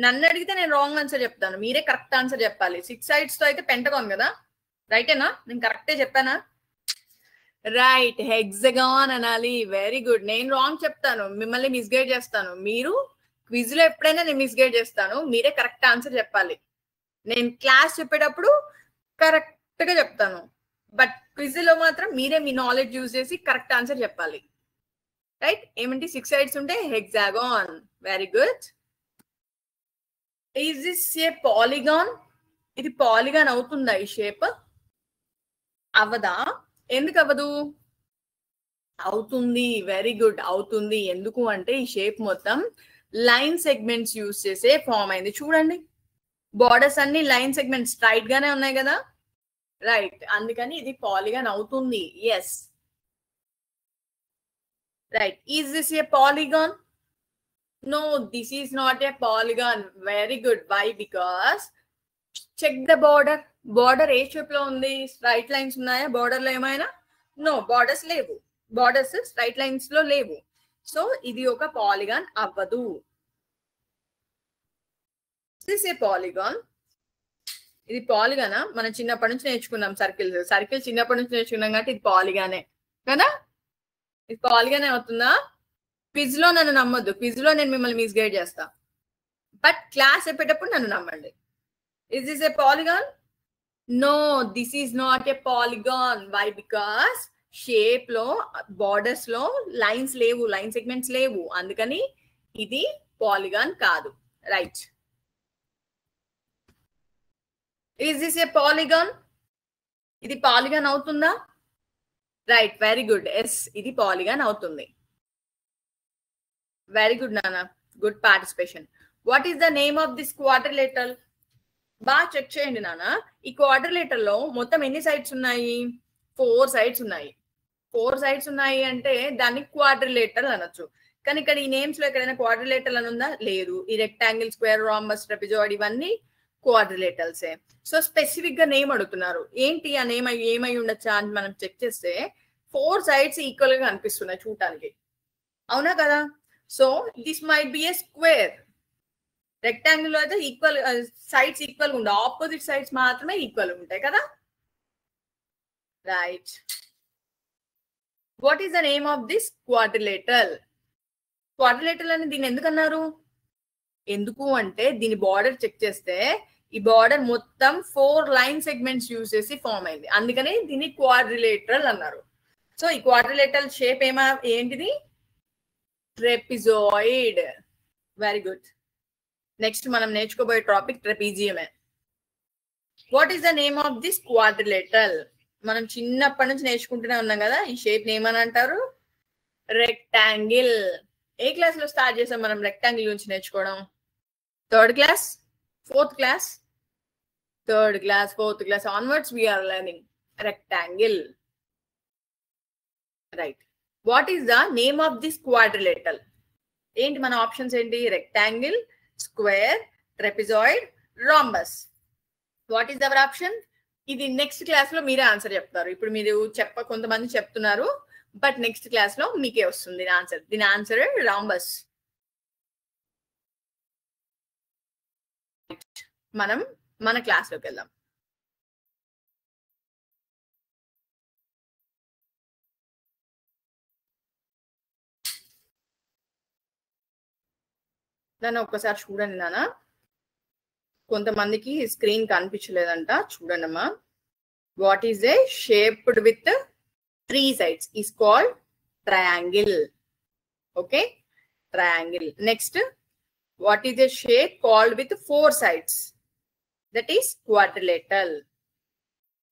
Speaker 1: నన్ను అడిగితే నేను రాంగ్ ఆన్సర్ చెప్తాను, మీరే కరెక్ట్ ఆన్సర్ చెప్పాలి. 6 sides తో అయితే పెంటగాన్ కదా, రైటేనా? నేను కరెక్టే చెప్పానా? రైట్, హెక్సగాన్ అనాలి. Very good. నేను రాంగ్ చెప్తాను, మిమ్మల్ని మిస్గైడ్ చేస్తాను. మీరు క్విజ్ లో ఎప్పుడైనా నేను మిస్గైడ్ చేస్తాను, మీరే కరెక్ట్ ఆన్సర్ చెప్పాలి. నేను క్లాస్ చెప్పేటప్పుడు కరెక్ట్ గా చెప్తాను, బట్ క్విజ్ లో మాత్రం మీరే మీ నాలెడ్జ్ యూజ్ చేసి కరెక్ట్ ఆన్సర్ చెప్పాలి. రైట్, ఏమంటే 6 sides ఉంటే hexagon. Very good. Is this a polygon? ఇది పాలిగాన్ అవుతుందా ఈ షేప్? అవదా? ఎందుకు అవ్వదు? అవుతుంది. వెరీ గుడ్, అవుతుంది. ఎందుకు అంటే ఈ షేప్ మొత్తం లైన్ సెగ్మెంట్స్ యూజ్ చేసే ఫామ్ అయింది. చూడండి, బార్డర్స్ అన్ని లైన్ సెగ్మెంట్స్ స్ట్రైట్ గానే ఉన్నాయి కదా, రైట్, అందుకని ఇది పాలిగాన్ అవుతుంది. Yes, right. Is this a polygon? No, this is not a polygon. Very good. Why? Because check the border. Border A shape లో ఉంది? స్ట్రైట్ లైన్స్ ఉన్నాయా border లో ఏమైనా? నో, బార్డర్స్ లేవు. బార్డర్స్ స్ట్రైట్ లైన్స్ లో లేవు. So ఇది ఒక పాలిగాన్ అవ్వదు. This a polygon. ఇది పాలిగానా? మనం చిన్నప్పటి నుంచి నేర్చుకున్నాం సర్కిల్స్. సర్కిల్ చిన్నప్పటి నుంచి నేర్చుకున్నాం కాబట్టి ఇది పాలిగానే కదా. ఇది పాలిగానే అవుతుందా? క్విజ్ లో నన్ను నమ్మొద్దు, క్విజ్ లో నేను మిమ్మల్ని మిస్గైడ్ చేస్తా, బట్ క్లాస్ చెప్పేటప్పుడు నన్ను నమ్మండి. Is this a polygon? No, this is not a polygon. Why? Because shape లో బార్డర్స్ లో లైన్స్ లేవు, లైన్ సెగ్మెంట్స్ లేవు, అందుకని ఇది పాలిగాన్ కాదు. Right. Is this a polygon? ఇది పాలిగాన్ అవుతుందా? Right, very good. ఎస్, ఇది పాలిగాన్ అవుతుంది. వెరీ గుడ్ నానా, good participation. What is the name of this quadrilateral? బాగా చెక్ చేయండి నానా. ఈ క్వాడ్రిలేటర్ లో మొత్తం ఎన్ని సైడ్స్ ఉన్నాయి? 4 sides ఉన్నాయి. 4 sides ఉన్నాయి అంటే దాన్ని క్వాడ్రిలేటరల్ అనొచ్చు. కానీ ఇక్కడ ఈ నేమ్స్ లో ఎక్కడైనా క్వాడ్రిలేటరల్ అని ఉందా? లేదు. ఈ రెక్టాంగిల్, స్క్వేర్, రాంబస్, ట్రెపిజాయిడ్ ఇవన్నీ క్వాడ్రిలేటరల్సే. సో స్పెసిఫిక్ గా నేమ్ అడుగుతున్నారు. ఏంటి ఆ నేమ్ ఏమై ఉండొచ్చా అని మనం చెక్ చేస్తే 4 sides ఈక్వల్ గా అనిపిస్తున్నాయి చూడటానికి, అవునా కదా? So this might be A square. Rectangle లో అయితే ఈక్వల్ సైడ్స్ ఈక్వల్ గా ఉండవు, ఆపోజిట్ సైడ్స్ మాత్రమే ఈక్వల్ ఉంటాయి కదా, right. What is the name of this quadrilateral? Quadrilateral అని దీన్ని ఎందుకు అన్నారు? ఎందుకు అంటే దీని బార్డర్ చెక్ చేస్తే ఈ బార్డర్ మొత్తం 4 లైన్ సెగ్మెంట్స్ యూజ్ చేసి ఫామ్ అయింది, అందుకని దీన్ని క్వాడ్రిలేటరల్ అన్నారు. సో ఈ క్వాడ్రిలేటరల్ షేప్ ఏంటిది? ట్రెపిజాయిడ్. Very good. నెక్స్ట్ మనం నేర్చుకోబోయే టాపిక్ ట్రెపీజియమే. What is the name of this quadrilateral? మనం చిన్నప్పటి నుంచి నేర్చుకుంటూనే ఉన్నాం కదా, ఈ షేప్ ఏమని అంటారు? రెక్టాంగిల్. ఏ క్లాస్ లో స్టార్ట్ చేసాం మనం రెక్టాంగిల్ గురించి నేర్చుకోవడం? 3rd class, 4th class, 3rd class, 4th class onwards we are learning rectangle. Right. What is the name of this quadrilateral? ఏంటి మన ఆప్షన్స్ ఏంటి? Rectangle, square, trapezoid, rhombus. What is our option? ఇది next class లో మీరే answer చెప్తారు. ఇప్పుడు మీరు కొంతమంది చెప్తున్నారు, బట్ నెక్స్ట్ క్లాస్ లో మీకే వస్తుంది ఆన్సర్. దీని ఆన్సర్ రాంబస్. మనం మన క్లాస్ లోకి వెళ్దాం. నన్ను ఒక్కసారి చూడండి నాన్న, కొంతమందికి స్క్రీన్ కనిపించలేదంట, చూడండి అమ్మా. What is a shaped with 3 sides is called triangle. Okay, triangle. Next, what is a shape called with 4 sides? That is quadrilateral.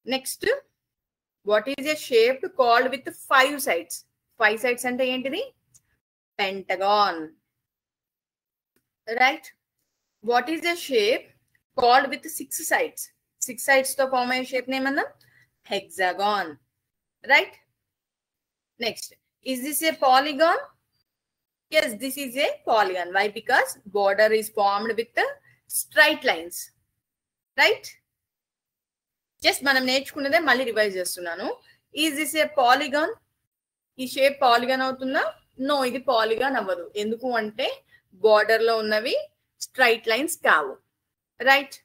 Speaker 1: Next, what is a shape called with 5 sides? 5 sides ante entidi? Pentagon. Right. What is a shape called with 6 sides? 6 sides to form a shape name anna? Hexagon. Right. Next, is this a polygon? Yes, this is a polygon. Why? Because border is formed with the straight lines. Right. Just manam నేర్చుకున్నదే మళ్ళీ revise చేస్తున్నాను. Is this a polygon? ఈ shape polygon అవుతుందా? No, ఇది polygon అవ్వదు. ఎందుకు అంటే border లో ఉన్నవి స్ట్రైట్ లైన్స్ కావు. Right.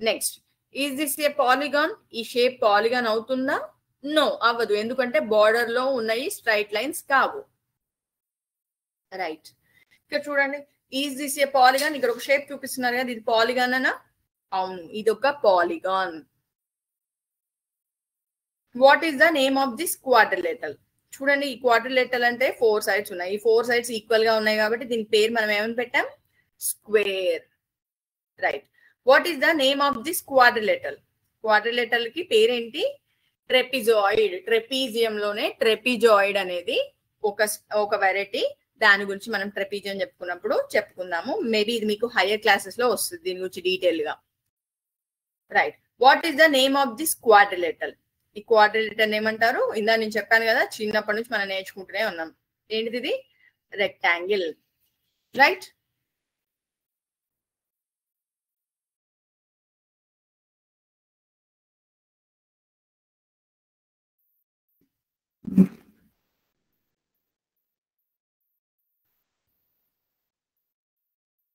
Speaker 1: Next, is this a polygon? ఈ షేప్ పాలిగాన్ అవుతుందా? నో, అవ్వదు. ఎందుకంటే బార్డర్ లో ఉన్నాయి స్ట్రైట్ లైన్స్ కావు. రైట్. ఇక్కడ చూడండి, ఈజ్ దిస్ ఏ పాలిగాన్? ఇక్కడ ఒక షేప్ చూపిస్తున్నారు కదా, ఇది పాలిగాన్ అనా? అవును, ఇది ఒక polygon. What is the name of this quadrilateral? చూడండి, ఈ క్వాడ్రిలేటరల్ అంటే 4 సైడ్స్ ఉన్నాయి. ఈ 4 సైడ్స్ ఈక్వల్ గా ఉన్నాయి కాబట్టి దీని పేరు మనం ఏమని పెట్టాం? Square. Right. What is the name of this quadrilateral? Quadrilateral కి పేరేంటి? ట్రెపిజాయిడ్. ట్రెపీజియం లోనే ట్రెపిజాయిడ్ అనేది ఒక వెరైటీ. దాని గురించి మనం ట్రెపీజియం చెప్పుకున్నప్పుడు చెప్పుకుందాము. మేబీ ఇది మీకు హైయర్ క్లాసెస్ లో వస్తుంది దీని గురించి డీటెయిల్ గా. Right. What is the name of this quadrilateral? ఈ క్వాడ్రిలేటరల్ ఏమంటారు? ఇందా నేను చెప్పాను కదా, చిన్నప్పటి నుంచి మనం నేర్చుకుంటూనే ఉన్నాం. ఏంటిది? ఇది రెక్టాంగిల్. రైట్.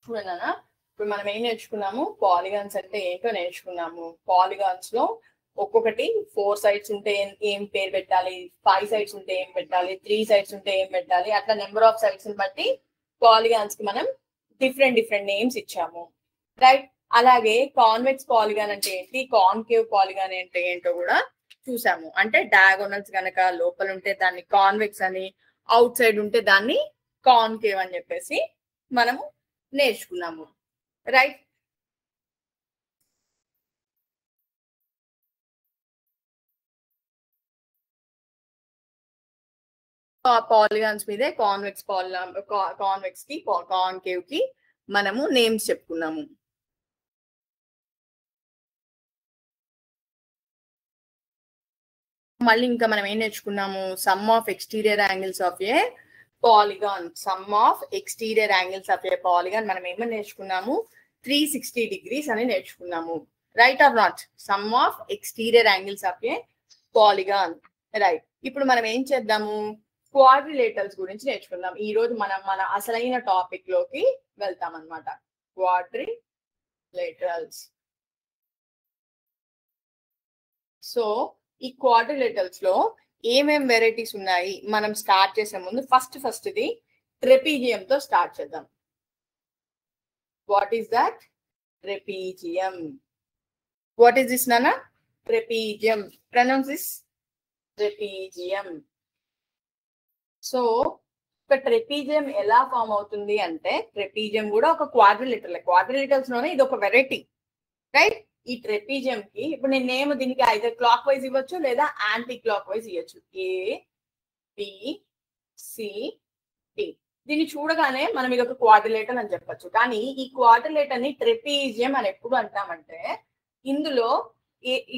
Speaker 1: చూడనా, ఇప్పుడు మనం ఏం నేర్చుకున్నాము? పాలిగాన్స్ అంటే ఏంటో నేర్చుకున్నాము. పాలిగాన్స్ లో ఒక్కొక్కటి 4 సైడ్స్ ఉంటే ఏం పేరు పెట్టాలి, 5 సైడ్స్ ఉంటే ఏం పెట్టాలి, 3 సైడ్స్ ఉంటే ఏం పెట్టాలి, అట్లా నెంబర్ ఆఫ్ సైడ్స్ బట్టి పాలిగాన్స్ కి మనం డిఫరెంట్ నేమ్స్ ఇచ్చాము. రైట్. అలాగే కాన్వెక్స్ పాలిగాన్ అంటే ఏంటి, కాన్కేవ్ పాలిగాన్ అంటే ఏంటో కూడా చూసాము. అంటే డయాగోనల్స్ గనక లోపల ఉంటే దాన్ని కాన్వెక్స్ అని, అవుట్ సైడ్ ఉంటే దాన్ని కాన్కేవ్ అని చెప్పేసి మనము నేర్చుకున్నాము. రైట్. పాలిగాన్స్ మీదే కాన్వెక్స్ కి కాన్కేవ్ కి మనము నేమ్స్ చెప్పుకున్నాము. మళ్ళీ ఇంకా మనం ఏం నేర్చుకున్నాము? Some of exterior angles of a polygon. Some of exterior angles of a polygon మనం ఏమని నేర్చుకున్నాము? 360 degrees అని నేర్చుకున్నాము. Right or not? Some of exterior angles of a polygon. Right. ఇప్పుడు మనం ఏం చేద్దాము? క్వాడ్రిలేటరల్స్ గురించి నేర్చుకుందాం. ఈ రోజు మనం మన అసలైన టాపిక్ లోకి వెళ్తాం అన్నమాట. క్వాడ్రిలేటరల్స్. సో ఈ క్వాడ్రిలేటరల్స్ లో ఏమేం వెరైటీస్ ఉన్నాయి మనం స్టార్ట్ చేసే ముందు ఫస్ట్ ఇది ట్రెపీజియం తో స్టార్ట్ చేద్దాం. What is that? Trapezium. What is this నానా? Trapezium. Pronounce this trapezium. So ఒక ట్రెపీజియం ఎలా ఫామ్ అవుతుంది అంటే, ట్రెపీజియం కూడా ఒక క్వాడ్రిలేటరల్స్ లోనే ఇది ఒక వెరైటీ. రైట్. ఈ ట్రెపీజియం కి ఇప్పుడు నేను నేమ్ దీనికి అయితే క్లాక్ వైజ్ ఇవ్వచ్చు లేదా యాంటీ క్లాక్ వైజ్ ఇవ్వచ్చు. ABC దీన్ని చూడగానే మనం ఇది ఒక క్వాడ్రిలేటర్ అని చెప్పొచ్చు. కానీ ఈ క్వాడ్రిలేటర్ ని ట్రెపీజియం అని ఎప్పుడు అంటామంటే, ఇందులో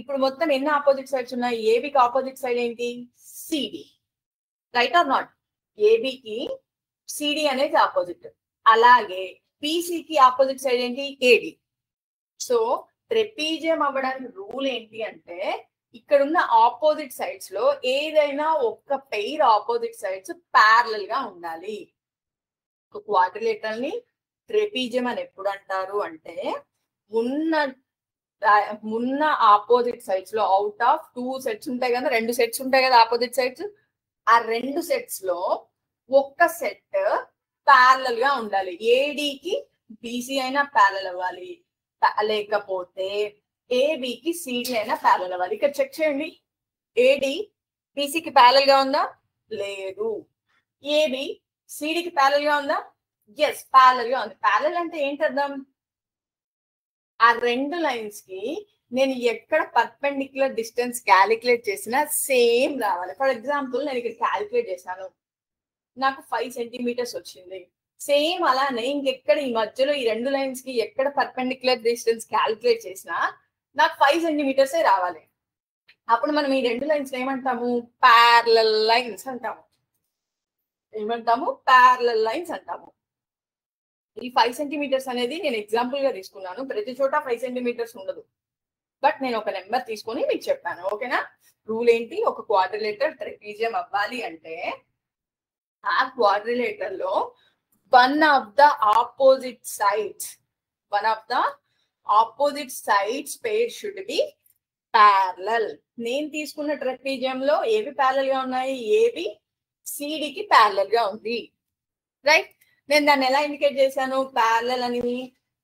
Speaker 1: ఇప్పుడు మొత్తం ఎన్ని ఆపోజిట్ సైడ్స్ ఉన్నాయి? ఏబికి ఆపోజిట్ సైడ్ ఏంటి? సిడి. Right or not? ఏబికి సిడి అనేది ఆపోజిట్. అలాగే పిసికి ఆపోజిట్ సైడ్ ఏంటి? ఏడి. సో ట్రెపీజియం అవ్వడానికి రూల్ ఏంటి అంటే, ఇక్కడ ఉన్న ఆపోజిట్ సైడ్స్ లో ఏదైనా ఒక్క పెయిర్ ఆపోజిట్ సైడ్స్ ప్యారలల్ గా ఉండాలి. ఒక క్వాడ్రిలేటరల్ ని ట్రెపీజియం అని ఎప్పుడు అంటారు అంటే, ఉన్న ఆపోజిట్ సైడ్స్ లో అవుట్ ఆఫ్ 2 సెట్స్ ఉంటాయి కదా, 2 సెట్స్ ఉంటాయి కదా ఆపోజిట్ సైడ్స్. ఆ 2 సెట్స్ లో ఒక్క సెట్ ప్యారలల్ గా ఉండాలి. ఏడికి బీసీ అయినా ప్యారలల్ అవ్వాలి, లేకపోతే ఏబికి సిడి అయినా ప్యారలల్ అవ్వాలి. ఇక్కడ చెక్ చేయండి, ఏడి బీసీకి ప్యారలల్ గా ఉందా? లేదు. ఏబి సిడికి ప్యారలల్ గా ఉందా? ఎస్, ప్యారలల్ గా ఉంది. ప్యారలల్ అంటే ఏంటి అర్థం? ఆ 2 లైన్స్ కి నేను ఎక్కడ పర్పెండిక్యులర్ డిస్టెన్స్ క్యాలిక్యులేట్ చేసినా సేమ్ రావాలి. ఫర్ ఎగ్జాంపుల్ నేను ఇక్కడ క్యాలిక్యులేట్ చేశాను, నాకు 5 సెంటీమీటర్స్ వచ్చింది. సేమ్ అలానే ఇంకెక్కడ ఈ మధ్యలో ఈ 2 లైన్స్ కి ఎక్కడ పర్పెండిక్యులర్ డిస్టెన్స్ క్యాలిక్యులేట్ చేసినా నాకు 5 సెంటీమీటర్సే రావాలి. అప్పుడు మనం ఈ 2 లైన్స్ ఏమంటాము? ప్యారలల్ లైన్స్ అంటాము. ఏమంటాము? ప్యారలల్ లైన్స్ అంటాము. ఈ 5 సెంటీమీటర్స్ అనేది నేను ఎగ్జాంపుల్ గా తీసుకున్నాను. ప్రతి చోట 5 సెంటీమీటర్స్ ఉండదు, బట్ నేను ఒక నెంబర్ తీసుకొని మీకు చెప్పాను. ఓకేనా? రూల్ ఏంటి? ఒక క్వాడ్రిలేటర్ ట్రెపీజియం అవ్వాలి అంటే ఆ క్వాడ్రిలేటర్ లో one of the opposite pair should be parallel. నేను తీసుకున్న ట్రెపీజియంలో ఏవి ప్యారలల్ గా ఉన్నాయి? ఏబి సిడికి ప్యారలల్ గా ఉంది. రైట్, నేను దాన్ని ఎలా ఇండికేట్ చేశాను? ప్యారలల్ అని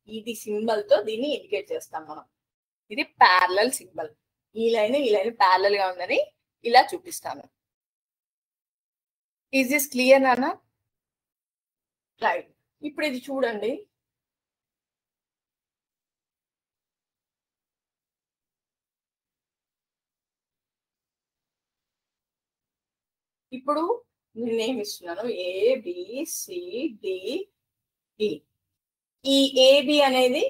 Speaker 1: ఇది సింబల్ తో దీన్ని ఇండికేట్ చేస్తాం మనం. ఇది ప్యారలల్ సింబల్. ఈ లైన్ ప్యారలల్ గా ఉందని ఇలా చూపిస్తాను. ఈజ్ దిస్ క్లియర్ నాన్న? రైట్, ఇప్పుడు ఇది చూడండి. ఇప్పుడు నేనేమి ఇస్తున్నాను? ABCDE. ఈ ఏబి అనేది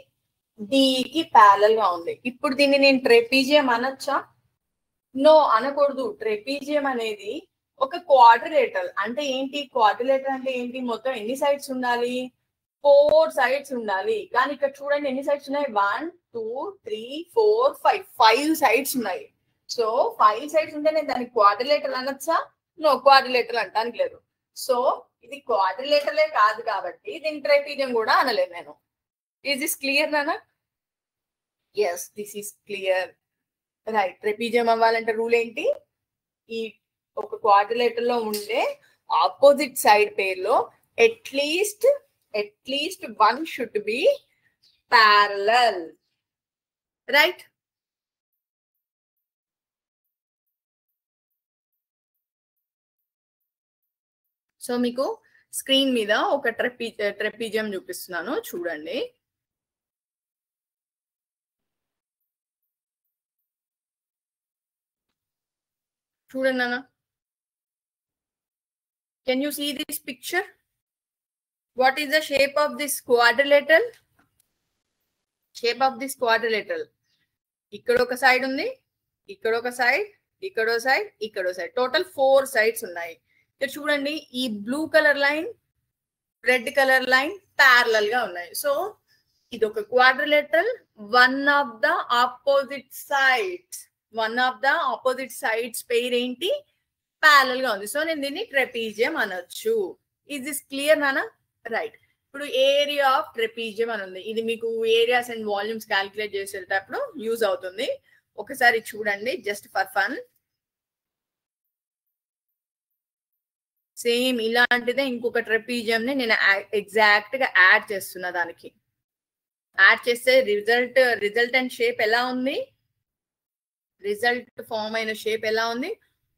Speaker 1: డిఈకి ప్యారలల్ గా ఉంది. ఇప్పుడు దీన్ని నేను ట్రెపీజియం అనొచ్చా? నో, అనకూడదు. ట్రెపీజియం అనేది ఒక క్వాడ్రిలేటరల్. అంటే ఏంటి? క్వాడ్రిలేటరల్ అంటే ఏంటి? మొత్తం ఎన్ని సైడ్స్ ఉండాలి? 4 సైడ్స్ ఉండాలి. కానీ ఇక్కడ చూడండి ఎన్ని సైడ్స్ ఉన్నాయి? 1 2 3 4 5 సైడ్స్ ఉన్నాయి. సో 5 సైడ్స్ ఉంటే నేను దానికి క్వాడ్రిలేటరల్ అనొచ్చా? నో, క్వాడ్రిలేటరల్ అంటానికి లేదు. సో ఇది క్వాడ్రిలేటరలే కాదు కాబట్టి దీని ట్రైపీజియం కూడా అనలేదు నేను. ఈజ్ దిస్ క్లియర్ నానా? Yes, this is clear. Right, trapezium అవ్వాలంటే రూల్ ఏంటి? ఈ ఒక క్వాడ్రిలేటర్ లో ఉండే ఆపోజిట్ సైడ్ పేర్ లో at least one should be parallel. Right, so మీకు స్క్రీన్ మీద ఒక ట్రెపీజియం చూపిస్తున్నాను, చూడండి. చూడండి నాన్న. Can you see this picture? What is the shape of this quadrilateral? Shape of this quadrilateral. ఇక్కడ ఒక సైడ్ ఉంది, ఇక్కడ ఒక సైడ్, ఇక్కడో సైడ్, ఇక్కడో సైడ్. టోటల్ 4 సైడ్స్ ఉన్నాయి. ఇక్కడ చూడండి, ఈ blue colour line, red colour line parallel గా ఉన్నాయి. సో ఇది ఒక quadrilateral. One of the opposite sides pair ఏంటి? ప్యారలల్ గా ఉంది. సో నేను దీన్ని ట్రెపీజియం అనొచ్చు. ఈజ్ దిస్ క్లియర్ నానా? రైట్, ఇప్పుడు ఏరియా ఆఫ్ ట్రెపీజియం అని ఉంది. ఇది మీకు ఏరియాస్ అండ్ వాల్యూమ్స్ క్యాలిక్యులేట్ చేసేటప్పుడు యూజ్ అవుతుంది. ఒకసారి చూడండి, జస్ట్ ఫర్ ఫన్. సేమ్ ఇలాంటిదే ఇంకొక ట్రెపీజియం ని నేను ఎగ్జాక్ట్ గా యాడ్ చేస్తున్నా. దానికి యాడ్ చేస్తే రిజల్టెంట్ షేప్ ఎలా ఉంది? రిజల్ట్ ఫామ్ అయిన షేప్ ఎలా ఉంది?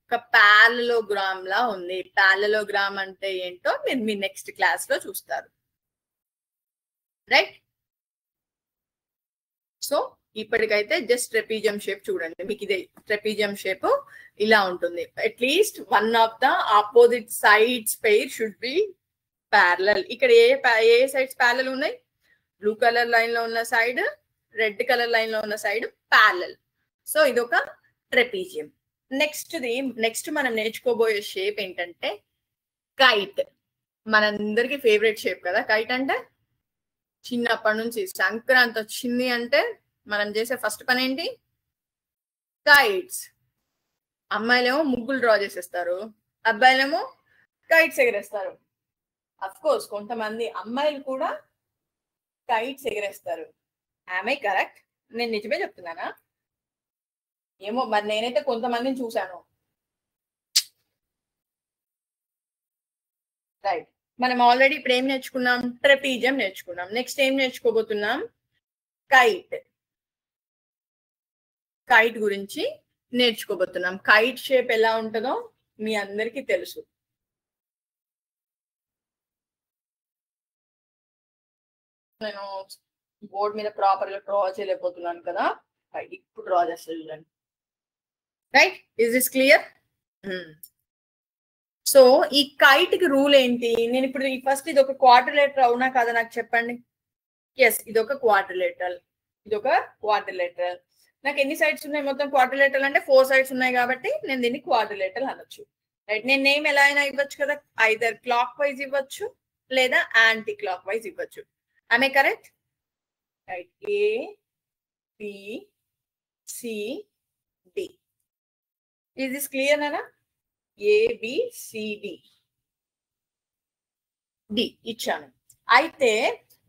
Speaker 1: ఒక ప్యారలలోగ్రామ్ లా ఉంది. ప్యారలలోగ్రామ్ అంటే ఏంటో మీరు మీ నెక్స్ట్ క్లాస్ లో చూస్తారు. రైట్, సో ఇప్పటికైతే జస్ట్ ట్రెపీజియం షేప్ చూడండి. మీకు ఇదే ట్రెపీజియం షేప్ ఇలా ఉంటుంది. At least one of the opposite sides pair should be parallel. ఇక్కడ ఏ సైడ్స్ ప్యారలల్ ఉన్నాయి? బ్లూ కలర్ లైన్ లో ఉన్న సైడ్, రెడ్ కలర్ లైన్ లో ఉన్న సైడ్ ప్యారలల్. సో ఇది ఒక ట్రెపీజియం. నెక్స్ట్ మనం నేర్చుకోబోయే షేప్ ఏంటంటే కైట్. మనందరికి ఫేవరెట్ షేప్ కదా కైట్ అంటే. చిన్నప్పటి నుంచి సంక్రాంతి వచ్చింది అంటే మనం చేసే ఫస్ట్ పని ఏంటి? కైట్స్. అమ్మాయిలేమో ముగ్గులు డ్రా చేసేస్తారు, అబ్బాయిలేమో కైట్స్ ఎగరేస్తారు. అఫ్ కోర్స్ కొంతమంది అమ్మాయిలు కూడా కైట్స్ ఎగరేస్తారు. ఆమె కరెక్ట్? నేను నిజమే చెప్తున్నానా? ఏమో మరి, నేనైతే కొంతమందిని చూశాను. రైట్, మనం ఆల్రెడీ ఇప్పుడు ఏం నేర్చుకున్నాం? ట్రెపీజియం నేర్చుకున్నాం. నెక్స్ట్ ఏం నేర్చుకోబోతున్నాం? కైట్. కైట్ గురించి నేర్చుకోబోతున్నాం. కైట్ షేప్ ఎలా ఉంటుందో మీ అందరికీ తెలుసు. నేను బోర్డ్ మీద ప్రాపర్ గా డ్రా చేయలేకపోతున్నాను కదా, ఇప్పుడు డ్రా చేస్తాను చూడండి. Right, is this clear? So ఈ కైట్ కి రూల్ ఏంటి? నేను ఇప్పుడు ఫస్ట్ ఇది ఒక క్వాడ్రిలేటర్ అవునా కదా నాకు చెప్పండి. ఎస్, ఇది ఒక క్వాడ్రిలేటరల్. నాకు ఎన్ని సైడ్స్ ఉన్నాయి? మొత్తం క్వాడ్రిలేటరల్ అంటే 4 సైడ్స్ ఉన్నాయి కాబట్టి నేను దీన్ని క్వాడ్రిలేటరల్ అనొచ్చు. రైట్, నేను నేమ్ ఎలా అయినా ఇవ్వచ్చు కదా. ఐదర్ క్లాక్ వైజ్ ఇవ్వచ్చు లేదా యాంటీ క్లాక్ వైజ్ ఇవ్వచ్చు. ఆమె correct? Right, ABCD. Is this clear నానా? ABCD. డి ఇచ్చాను. అయితే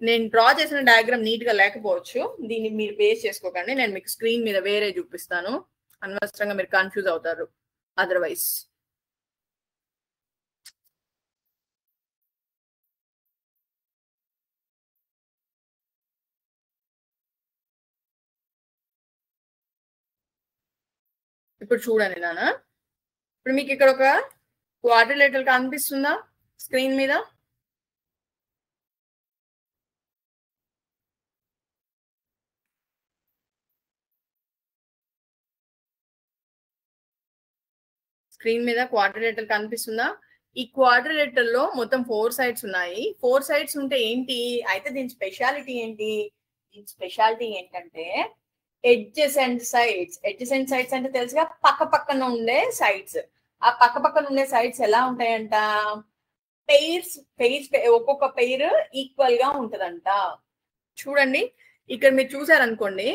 Speaker 1: నేను డ్రా చేసిన డయాగ్రామ్ నీట్ గా లేకపోవచ్చు, దీన్ని మీరు బేస్ చేసుకోకండి, నేను మీకు స్క్రీన్ మీద వేరే చూపిస్తాను, అనవసరంగా మీరు కన్ఫ్యూజ్ అవుతారు అదర్వైజ్. ఇప్పుడు చూడండి నాన్న, ఇప్పుడు మీకు ఇక్కడ ఒక క్వాడ్రిలేటరల్ కనిపిస్తుందా స్క్రీన్ మీద? స్క్రీన్ మీద క్వాడ్రిలేటరల్ కనిపిస్తుందా? ఈ క్వాడ్రిలేటరల్ లో మొత్తం 4 సైడ్స్ ఉన్నాయి. 4 సైడ్స్ ఉంటే ఏంటి అయితే దీని స్పెషాలిటీ ఏంటి? దీని స్పెషాలిటీ ఏంటంటే ఎడ్జెసెంట్ సైడ్స్. ఎడ్జెసెంట్ సైడ్స్ అంటే తెలుసుగా, పక్క పక్కన ఉండే సైడ్స్. ఆ పక్క పక్కన ఉండే సైడ్స్ ఎలా ఉంటాయంట? పెయిర్స్ ఒక్కొక్క పెయిర్ ఈక్వల్ గా ఉంటదంట. చూడండి ఇక్కడ మీరు చూసారనుకోండి,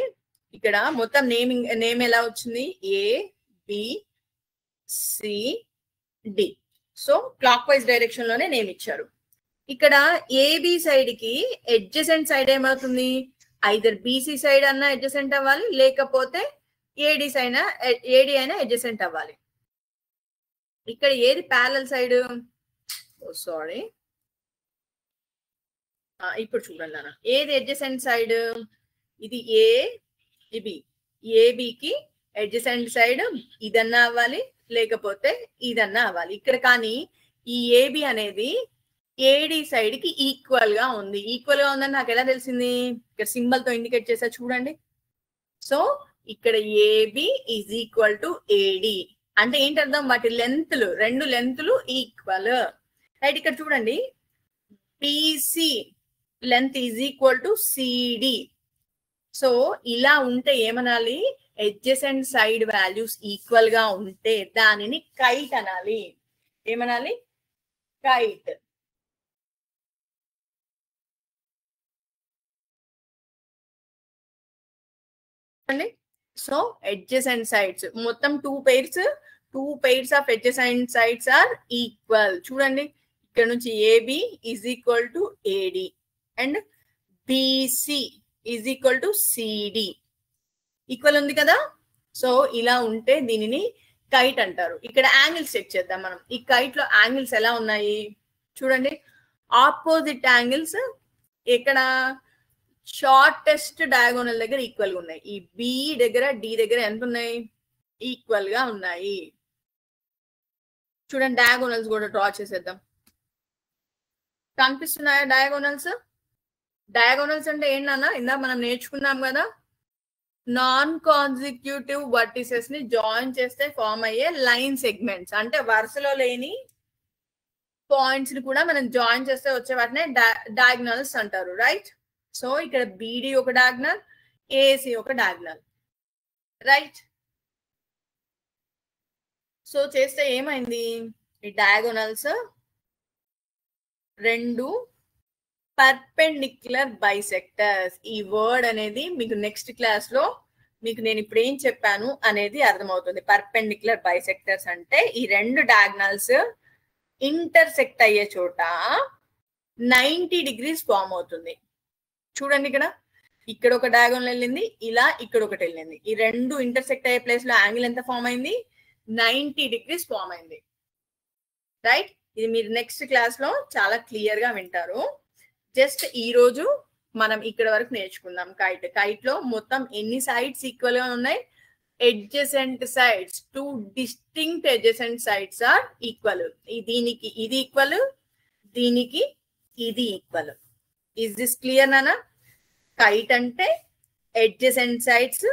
Speaker 1: ఇక్కడ మొత్తం నేమ్ ఎలా వచ్చింది? A B C D. So clockwise direction లోనే నేమ్ ఇచ్చారు. ఇక్కడ ఏబి సైడ్ కి ఎడ్జెసెంట్ సైడ్ ఏమవుతుంది? ఐదర్ బీసీ సైడ్ అన్నా ఎడ్జెసెంట్ అవ్వాలి, లేకపోతే ఏడి అయినా ఎడ్జెసెంట్ అవ్వాలి. ఇక్కడ ఏది ప్యారలల్ సైడ్? సారీ, ఇప్పుడు చూడండి అన్న, ఏది ఎడ్జెసెంట్ సైడ్? ఇది ఏ, ఇది ఏబికి ఎడ్జెసెంట్ సైడ్ ఇదన్నా అవ్వాలి, లేకపోతే ఇదన్నా అవ్వాలి. ఇక్కడ కానీ ఈ ఏబి అనేది ఏడి సైడ్ కి ఈక్వల్ గా ఉంది. ఈక్వల్ గా ఉందని నాకు ఎలా తెలిసింది? ఇక్కడ సింబల్ తో ఇండికేట్ చేసా చూడండి. సో ఇక్కడ A B is equal to A D అంటే ఏంటి అర్థం? వాటి లెంత్లు, రెండు లెంత్లు ఈక్వల్. రైట్, ఇక్కడ చూడండి, B C length is equal to C D. So ఇలా ఉంటే ఏమనాలి? ఎడ్జెసెంట్ సైడ్ వాల్యూస్ ఈక్వల్ గా ఉంటే దానిని కైట్ అనాలి. ఏమనాలి? కైట్. సో adjacent sides మొత్తం 2 pairs of adjacent sides are equal. చూడండి ఇక్కడ నుంచి AB is equal to AD and BC is equal to CD. Equal ఉంది కదా? సో ఇలా ఉంటే దీనిని కైట్ అంటారు. ఇక్కడ యాంగిల్స్ చెక్ చేద్దాం మనం. ఈ కైట్ లో యాంగిల్స్ ఎలా ఉన్నాయి చూడండి. ఆపోజిట్ యాంగిల్స్ ఇక్కడ షార్టెస్ట్ డయాగోనల్ దగ్గర ఈక్వల్ గా ఉన్నాయి. ఈ బి దగ్గర డి దగ్గర ఎంత ఉన్నాయి? ఈక్వల్ గా ఉన్నాయి. చూడండి డయాగోనల్స్ కూడా డ్రా చేసేద్దాం. కనిపిస్తున్నాయా డయాగోనల్స్? డయాగోనల్స్ అంటే ఏంటన్నా, ఇందా మనం నేర్చుకున్నాం కదా, నాన్ కాన్సిక్యూటివ్ వర్టిసెస్ ని జాయిన్ చేస్తే ఫామ్ అయ్యే లైన్ సెగ్మెంట్స్. అంటే వరుసలో లేని పాయింట్స్ ని కూడా మనం జాయిన్ చేస్తే వచ్చే వాటినే డయాగోనల్స్ అంటారు. రైట్, సో ఇక్కడ బిడి ఒక డయాగోనల్, ఏసి ఒక డయాగోనల్. రైట్, సో చేస్తే ఏమైంది? ఈ డయాగోనల్స్ రెండు పర్పెండిక్యులర్ బైసెక్టర్స్. ఈ వర్డ్ అనేది మీకు నెక్స్ట్ క్లాస్ లో మీకు నేను ఇప్పుడు ఏం చెప్పాను అనేది అర్థమవుతుంది. పర్పెండిక్యులర్ బైసెక్టర్స్ అంటే ఈ రెండు డయాగోనల్స్ ఇంటర్సెక్ట్ అయ్యే చోట 90 degrees ఫామ్ అవుతుంది. చూడండి ఇక్కడ ఒక డయాగోనల్ వెళ్ళింది, ఇలా ఇక్కడ ఒకటి వెళ్ళింది. ఈ రెండు ఇంటర్సెక్ట్ అయ్యే ప్లేస్ లో యాంగిల్ ఎంత ఫామ్ అయింది? 90 degrees ఫామ్ అయింది. రైట్, ఇది మీరు నెక్స్ట్ క్లాస్ లో చాలా క్లియర్ గా వింటారు. జస్ట్ ఈ రోజు మనం ఇక్కడ వరకు నేర్చుకుందాం. కైట్ లో మొత్తం ఎన్ని సైడ్స్ ఈక్వల్ గా ఉన్నాయి? Adjacent sides, 2 distinct adjacent sides are equal. దీనికి ఇది ఈక్వల్, దీనికి ఇది ఈక్వల్. ఇస్ దిస్ క్లియర్ నానా? కైట్ అంటే ఎడ్జెసెంట్ సైడ్స్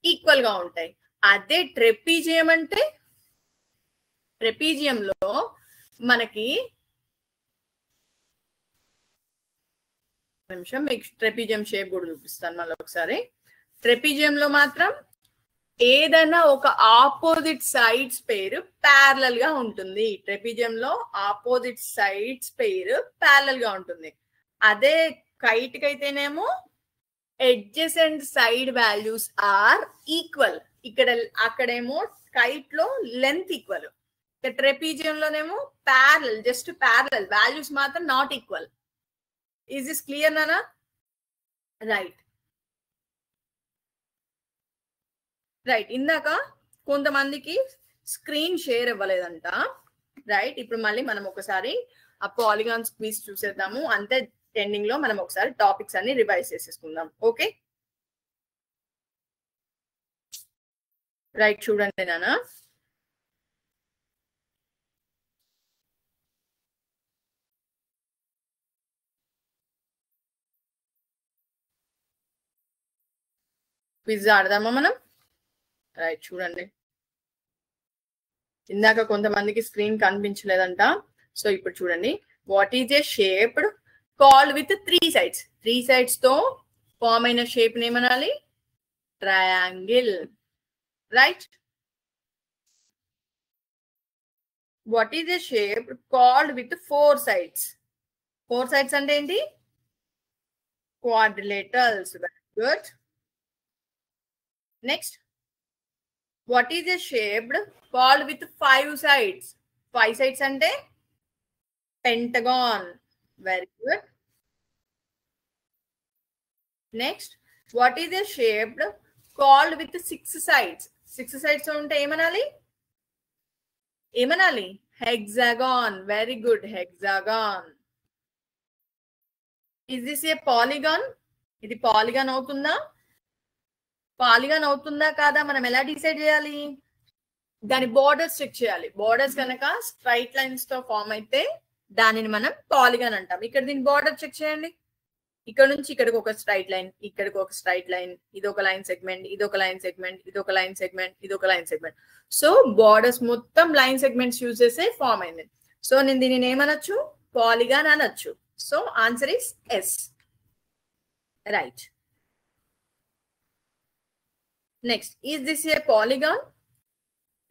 Speaker 1: ఈక్వల్ గా ఉంటాయి. అదే ట్రెపీజియం అంటే, ట్రెపీజియంలో మనకి నిమిషం మీకు ట్రెపీజియం షేప్ కూడా చూపిస్తాను మళ్ళీ ఒకసారి. ట్రెపీజియంలో మాత్రం ఏదైనా ఒక ఆపోజిట్ సైడ్స్ పేరు ప్యారలల్ గా ఉంటుంది. ట్రెపీజియంలో ఆపోజిట్ సైడ్స్ పేరు ప్యారలల్ గా ఉంటుంది. అదే కైట్ కి అయితేనేమో adjacent side values are equal. అక్కడేమో కైట్ లో లెంత్ ఈక్వల్, ట్రెపీజియంలోనేమో ప్యారలల్, జస్ట్ ప్యారలల్, వాల్యూస్ మాత్రం not equal. Is this clear నానా? Right right. ఇందాక కొంతమందికి స్క్రీన్ షేర్ ఇవ్వలేదంట. రైట్, ఇప్పుడు మళ్ళీ మనం ఒకసారి ఆ పాలిగాన్స్ క్విజ్ చూసేద్దాము. అంతే, ఎండింగ్ లో మనం ఒకసారి టాపిక్స్ అన్ని రివైజ్ చేసేసుకుందాం. ఓకే రైట్, చూడండి నానా. క్విజ్ ఆడదామా మనం? రైట్, చూడండి. ఇందాక కొంతమందికి స్క్రీన్ కనిపించలేదంట. సో ఇప్పుడు చూడండి. What is a shaped called with 3 sides? 3 sides తో ఫామ్ అయిన షేప్ ఏమనాలి? Triangle. Right. What is a shape called with 4 sides? 4 sides అంటే ఏంటి? Quadrilaterals. Very good. Next, what is a shaped called with 5 sides? 5 sides ante pentagon. Very good. Next, what is a shaped called with 6 sides? 6 sides unte emanali? Hexagon. Very good, hexagon. Is this a polygon? ఇది polygon అవుతుందా? Polygon అవుతుందా కాదా మనం ఎలా decide చేయాలి? దాని borders check చేయాలి. Borders కనుక స్ట్రైట్ లైన్స్ తో ఫామ్ అయితే దానిని మనం పాలిగాన్ అంటాం. ఇక్కడ దీని బోర్డర్ చెక్ చేయండి. ఇక్కడ నుంచి ఇక్కడికి ఒక స్ట్రైట్ లైన్, ఇక్కడికి ఒక స్ట్రైట్ లైన్, ఇది ఒక లైన్ సెగ్మెంట్, ఇది ఒక లైన్ సెగ్మెంట్, ఇది ఒక లైన్ సెగ్మెంట్, ఇది ఒక లైన్ సెగ్మెంట్. సో బోర్డర్స్ మొత్తం లైన్ సెగ్మెంట్స్ యూజ్ చేసే ఫామ్ అయింది. సో నేను దీనిని ఏమనొచ్చు? పాలిగాన్ అనొచ్చు. So answer is yes. Right. Next, is this a polygon?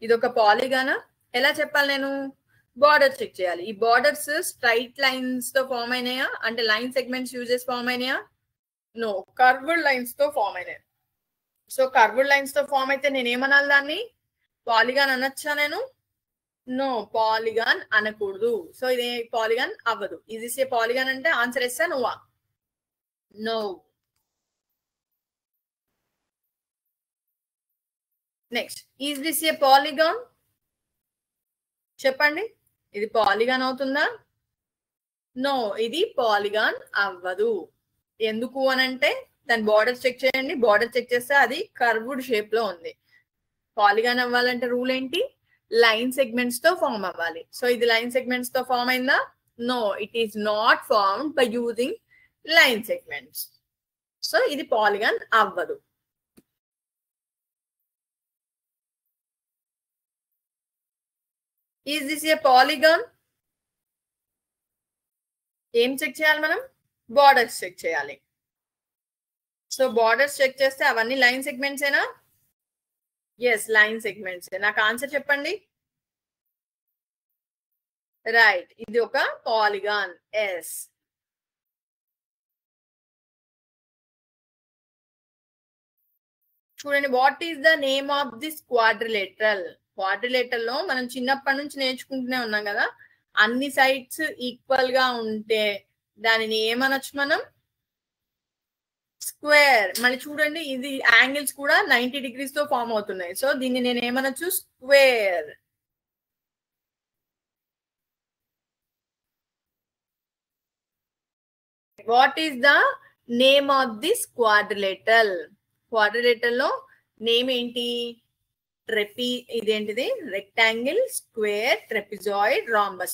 Speaker 1: ఇది ఒక పాలిగానా? ఎలా చెప్పాలి నేను? బార్డర్ చెక్ చేయాలి. ఈ బార్డర్స్ స్ట్రైట్ లైన్స్ తో ఫామ్ అయినాయా, అంటే లైన్ సెగ్మెంట్స్ యూజెస్ ఫామ్ అయినాయా? నో, కర్వ్డ్ లైన్స్ తో ఫామ్ అయినాయి. సో కర్వ్డ్ లైన్స్ తో ఫామ్ అయితే నేను ఏమనాలి? దాన్ని పాలిగాన్ అనొచ్చా నేను? నో, పాలిగాన్ అనకూడదు. సో ఇది పాలిగాన్ అవ్వదు. ఈజ్ దిస్ ఏ పాలిగాన్ అంటే ఆన్సర్ ఎస్ ఆ నోవా? No. Next, is this a polygon? చెప్పండి, ఇది పాలిగాన్ అవుతుందా? నో, ఇది పాలిగాన్ అవ్వదు. ఎందుకు అనంటే దాని బార్డర్ చెక్ చేయండి. బార్డర్ చెక్ చేస్తే అది కర్వ్డ్ షేప్ లో ఉంది. పాలిగాన్ అవ్వాలంటే రూల్ ఏంటి? లైన్ సెగ్మెంట్స్ తో ఫామ్ అవ్వాలి. సో ఇది లైన్ సెగ్మెంట్స్ తో ఫామ్ అయిందా? No, it is not formed by using line segments. So ఇది పాలిగాన్ అవ్వదు. Is this a polygon? ఏం చెక్ చేయాలి మనం? బార్డర్స్ చెక్ చేయాలి. సో బార్డర్స్ చెక్ చేస్తే అవన్నీ లైన్ సెగ్మెంట్స్ ఏనా? Yes, line segments. నాకు ఆన్సర్ చెప్పండి. రైట్, ఇది ఒక పాలిగాన్. ఎస్. చూడండి, what is the name of this quadrilateral? Quadrilateral లో మనం చిన్నప్పటి నుంచి నేర్చుకుంటూనే ఉన్నాం కదా, అన్ని సైడ్స్ ఈక్వల్ గా ఉంటే దానిని ఏమనొచ్చు మనం? స్క్వేర్. మళ్ళీ చూడండి, ఇది యాంగిల్స్ కూడా 90 degrees తో ఫామ్ అవుతున్నాయి. సో దీన్ని నేను ఏమనొచ్చు? Square. What is the name of this quadrilateral? Quadrilateral లో నేమ్ ఏంటి? ఇదేంటిది? Rectangle, square, trapezoid, rhombus.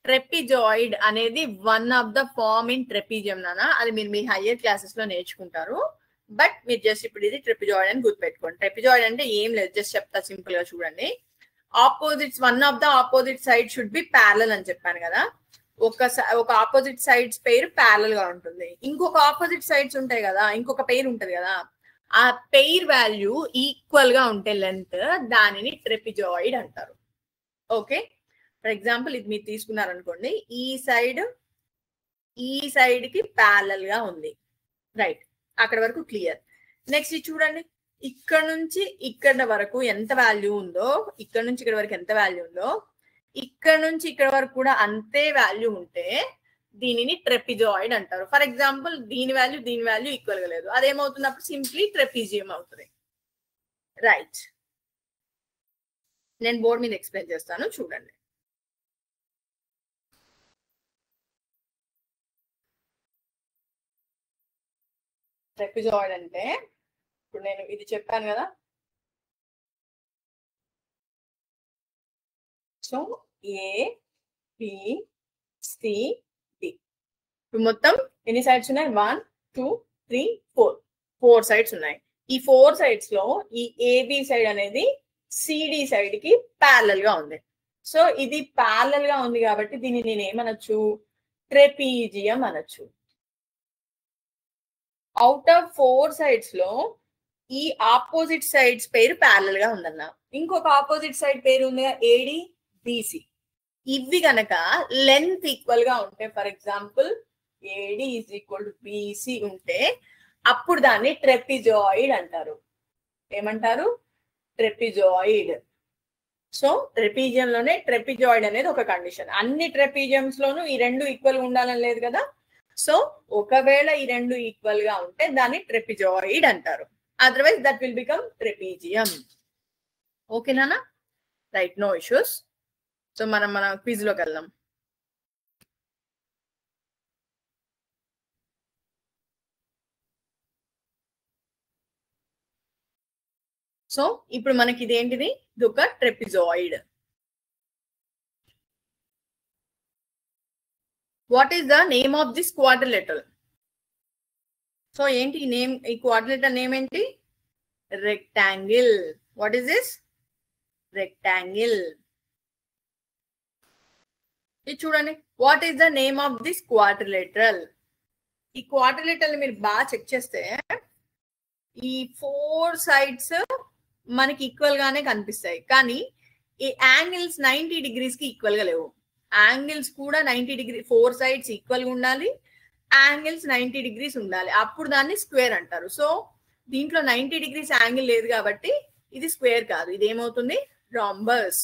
Speaker 1: Trapezoid అనేది one of the form in trapezium నానా. అది మీరు మీ హయ్యర్ క్లాసెస్ లో నేర్చుకుంటారు. బట్ మీరు జస్ట్ ఇప్పుడు ఇది ట్రెపిజాయిడ్ అని గుర్తుపెట్టుకోండి. ట్రెపిజాయిడ్ అంటే ఏం లేదు, జస్ట్ చెప్తా సింపుల్ గా. చూడండి, opposites, one of the opposite side should be parallel అని చెప్పాను కదా. ఒక ఆపోజిట్ సైడ్స్ పేరు ప్యారలల్ గా ఉంటుంది. ఇంకొక ఆపోజిట్ సైడ్స్ ఉంటాయి కదా, ఇంకొక పేరు ఉంటది కదా, ఆ పెయిర్ వాల్యూ ఈక్వల్ గా ఉంటే లెంత్, దానిని ట్రెపిజాయిడ్ అంటారు. ఓకే, ఫర్ ఎగ్జాంపుల్ ఇది మీరు తీసుకున్నారనుకోండి, ఈ సైడ్ కి ప్యారలల్ గా ఉంది. రైట్, అక్కడ వరకు క్లియర్. నెక్స్ట్ ఇది చూడండి, ఇక్కడ నుంచి ఇక్కడ వరకు ఎంత వాల్యూ ఉందో, ఇక్కడ నుంచి ఇక్కడ వరకు ఎంత వాల్యూ ఉందో, ఇక్కడ నుంచి ఇక్కడ వరకు కూడా అంతే వాల్యూ ఉంటే దీనిని ట్రెపిజాయిడ్ అంటారు. ఫర్ ఎగ్జాంపుల్ దీని వాల్యూ ఈక్వల్ గా లేదు, అదేమవుతుంది అప్పుడు సింప్లీ ట్రెపిజియం అవుతుంది. రైట్, నేను బోర్డ్ మీద ఎక్స్ప్లెయిన్ చేస్తాను చూడండి. ట్రెపిజాయిడ్ అంటే ఇప్పుడు నేను ఇది చెప్పాను కదా, so A B C D. ఇప్పుడు మొత్తం ఎన్ని సైడ్స్ ఉన్నాయి? 1 2 3 4 సైడ్స్ ఉన్నాయి. ఈ 4 సైడ్స్ లో ఈ ఏబి సైడ్ అనేది సిడి సైడ్ కి ప్యారలల్ గా ఉంది. సో ఇది ప్యారలల్ గా ఉంది కాబట్టి దీన్ని నేను ఏమనొచ్చు? ట్రెపీజియం అనొచ్చు. అవుట్ ఆఫ్ 4 సైడ్స్ లో ఈ ఆపోజిట్ సైడ్స్ పేరు ప్యారలల్ గా ఉందన్న. ఇంకొక ఆపోజిట్ సైడ్ పేరు ఉంది ఏడి బిసి. ఇవి గనక లెంత్ ఈక్వల్ గా ఉంటే, for example A D is equal to B C ఉంటే అప్పుడు దాన్ని ట్రెపిజాయిడ్ అంటారు. ఏమంటారు? ట్రెపిజాయిడ్. సో ట్రెపీజియం లోనే ట్రెపిజాయిడ్ అనేది ఒక కండిషన్. అన్ని ట్రెపీజియమ్స్ లోనూ ఈ రెండు ఈక్వల్ గా ఉండాలని లేదు కదా. సో ఒకవేళ ఈ రెండు ఈక్వల్ గా ఉంటే దాన్ని ట్రెపిజాయిడ్ అంటారు. Otherwise that will become trapezium. ఓకేనా? Right, no issues. సో మనం మన క్విజ్ లోకి వెళ్దాం. సో ఇప్పుడు మనకి ఇదేంటిది? ఇది ఒక trapezoid. What is the name of this quadrilateral? So ఏంటి ఈ నేమ్? ఈ క్వాడ్రిలేటరల్ నేమ్ ఏంటి? Rectangle. What is this? Rectangle. ఇది చూడండి, what is the name of this quadrilateral? ఈ క్వాడ్రిలేటరల్ మీరు బాగా చెక్ చేస్తే ఈ 4 సైడ్స్ మనకి ఈక్వల్ గానే కనిపిస్తాయి, కానీ ఈ యాంగిల్స్ 90 degrees కి ఈక్వల్ గా లేవు. యాంగిల్స్ కూడా 90 degrees, 4 సైడ్స్ ఈక్వల్ గా ఉండాలి, యాంగిల్స్ 90 degrees ఉండాలి, అప్పుడు దాన్ని స్క్వేర్ అంటారు. సో దీంట్లో 90 degrees యాంగిల్ లేదు కాబట్టి ఇది స్క్వేర్ కాదు, ఇది ఏమవుతుంది? రాంబస్.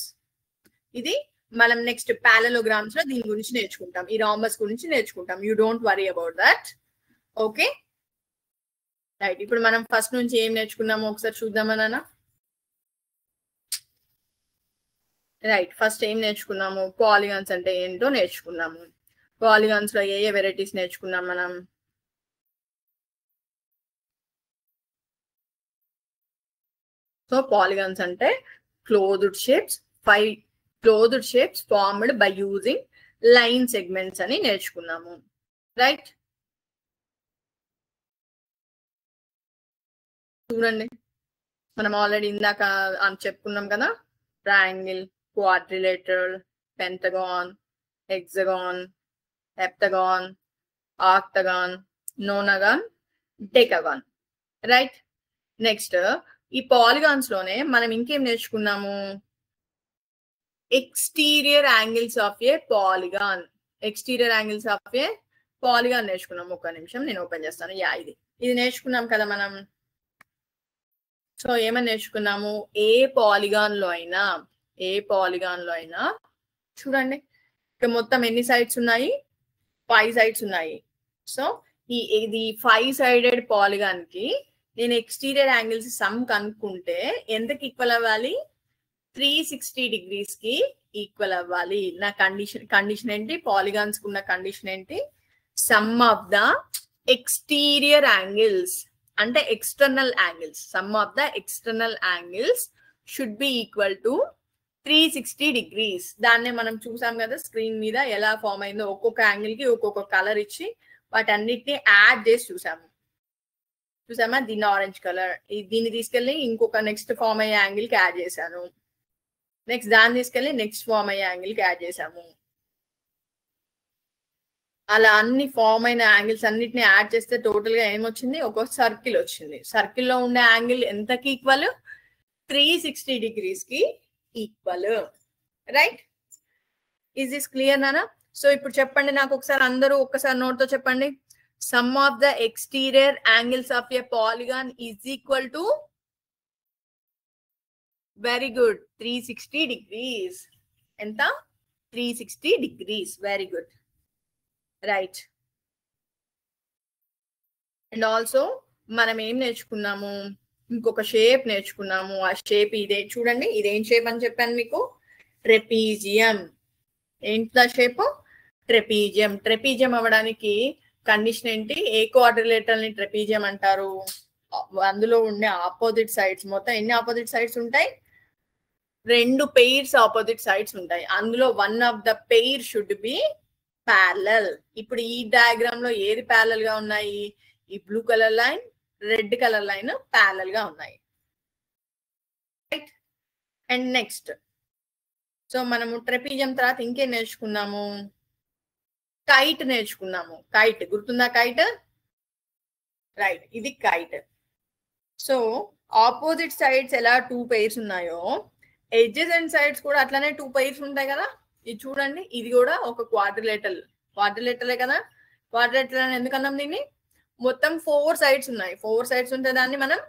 Speaker 1: ఇది మనం నెక్స్ట్ పారలలోగ్రామ్స్ లో దీని గురించి నేర్చుకుంటాం, ఈ రాంబస్ గురించి నేర్చుకుంటాం. You don't worry about that. Okay right, ఇప్పుడు మనం ఫస్ట్ నుంచి ఏం నేర్చుకున్నామో ఒకసారి చూద్దామా నాన్న? రైట్, ఫస్ట్ ఏం నేర్చుకున్నాము? పాలిగాన్స్ అంటే ఏంటో నేర్చుకున్నాము. పాలిగాన్స్ లో ఏ ఏ వెరైటీస్ నేర్చుకున్నాం మనం? సో పాలిగాన్స్ అంటే closed shapes, 5 closed shapes formed by using line segments అని నేర్చుకున్నాము. రైట్, చూడండి మనం ఆల్రెడీ ఇందాక చెప్పుకున్నాం కదా, triangle, quadrilateral, pentagon, hexagon, heptagon, octagon, nonagon, decagon. Right, next ఈ పాలిగాన్స్ లోనే మనం ఇంకేం నేర్చుకున్నాము? Exterior angles of a polygon. Exterior angles of a polygon నేర్చుకున్నాం. ఒక్క నిమిషం నేను ఓపెన్ చేస్తాను. యా, ఇది నేర్చుకున్నాం కదా మనం. సో ఏమని నేర్చుకున్నాము? ఏ పాలిగాన్ లో అయినా చూడండి, ఇక్కడ మొత్తం ఎన్ని సైడ్స్ ఉన్నాయి? 5 సైడ్స్ ఉన్నాయి. సో ఇది 5 సైడెడ్ పాలిగాన్ కి నేను ఎక్స్టీరియర్ యాంగిల్స్ సమ్ కనుక్కుంటే ఎంతకి ఈక్వల్ అవ్వాలి? 360 degrees కి ఈక్వల్ అవ్వాలి. నా కండిషన్ ఏంటి? పాలిగాన్స్ కున్న కండిషన్ ఏంటి? Sum of the exterior angles అంటే external angles, sum of the external angles should be equal to 360 degrees. దాన్నే మనం చూసాం కదా స్క్రీన్ మీద ఎలా ఫామ్ అయిందో, ఒక్కొక్క యాంగిల్ కి ఒక్కొక్క కలర్ ఇచ్చి వాటన్నిటిని యాడ్ చేసి చూసామా? దీన్ని ఆరెంజ్ కలర్, దీన్ని తీసుకెళ్ళి ఇంకొక నెక్స్ట్ ఫామ్ అయ్యే యాంగిల్ కి యాడ్ చేశాను, నెక్స్ట్ దాన్ని తీసుకెళ్ళి నెక్స్ట్ ఫామ్ అయ్యే యాంగిల్ కి యాడ్ చేసాము. అలా అన్ని ఫామ్ అయిన యాంగిల్స్ అన్నిటిని యాడ్ చేస్తే టోటల్ గా ఏమొచ్చింది? ఒక సర్కిల్ వచ్చింది. సర్కిల్లో ఉండే యాంగిల్ ఎంతకి ఈక్వల్? 360 degrees కి equal. Right, is this clear నానా? సో ఇప్పుడు చెప్పండి నాకు ఒకసారి, అందరూ ఒక్కసారి నోట్ తో చెప్పండి. Some of the exterior angles of a polygon is equal to, very good, 360 degrees. ఎంత? 360 degrees. Very good. Right. And also మనం ఏం నేర్చుకున్నాము, ఇంకొక షేప్ నేర్చుకున్నాము. ఆ షేప్ ఇదే చూడండి, ఇదేం షేప్ అని చెప్పాను మీకు, ట్రెపీజియం. ఏంటి షేప్? ట్రెపీజియం. ట్రెపీజియం అవ్వడానికి కండిషన్ ఏంటి? ఏ క్వాడ్రిలేటరల్ ని ట్రెపీజియం అంటారు? అందులో ఉండే ఆపోజిట్ సైడ్స్, మొత్తం ఎన్ని ఆపోజిట్ సైడ్స్ ఉంటాయి? 2 పెయిర్స్ ఆపోజిట్ సైడ్స్ ఉంటాయి. అందులో one of the pair should be parallel. ఇప్పుడు ఈ డయాగ్రామ్ లో ఏది ప్యారలల్ గా ఉన్నాయి? ఈ blue colour line, red colour line parallel గా ఉన్నాయి. రైట్. అండ్ నెక్స్ట్, సో మనము ట్రెపీజియం తర్వాత ఇంకేం నేర్చుకున్నాము? కైట్ నేర్చుకున్నాము. కైట్ గుర్తుందా? కైట్. రైట్, ఇది కైట్. సో ఆపోజిట్ సైడ్స్ ఎలా 2 పెయిర్స్ ఉన్నాయో, ఎడ్జెస్ అండ్ సైడ్స్ కూడా అట్లానే 2 పెయిర్స్ ఉంటాయి కదా. ఇది చూడండి, ఇది కూడా ఒక క్వాడ్రిలేటరలే కదా. క్వాడ్రిలేటరల్ అని ఎందుకన్నాం దీన్ని? మొత్తం 4 సైడ్స్ ఉన్నాయి. 4 సైడ్స్ ఉంటే దాన్ని మనం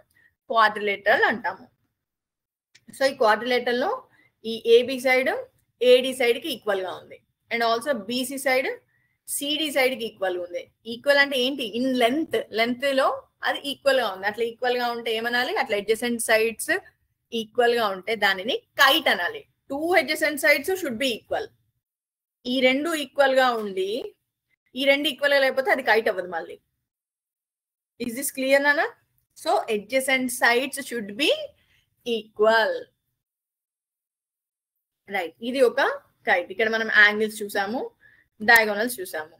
Speaker 1: క్వాడ్రిలేటరల్ అంటాము. సో ఈ క్వాడ్రిలేటరల్ లో ఈ ఏబి సైడ్ ఏడి సైడ్ కి ఈక్వల్ గా ఉంది, and also B C side C D side కి ఈక్వల్ ఉంది. ఈక్వల్ అంటే ఏంటి? ఇన్ లెంత్ లో అది ఈక్వల్ గా ఉంది. అట్లా ఈక్వల్ గా ఉంటే ఏమనాలి? అట్లా అడ్జసెంట్ సైడ్స్ ఈక్వల్ గా ఉంటే దానిని కైట్ అనాలి. 2 adjacent sides should be equal. ఈ 2 ఈక్వల్ గా ఉండి ఈ 2 ఈక్వల్ గా లేకపోతే అది కైట్ అవ్వదు మళ్ళీ. ఇస్ దిస్ క్లియర్ నానా? So adjacent sides should be equal. Right, ఇది ఒక కైట్. ఇక్కడ మనం యాంగిల్స్ చూసాము, డయాగోనల్స్ చూసాము.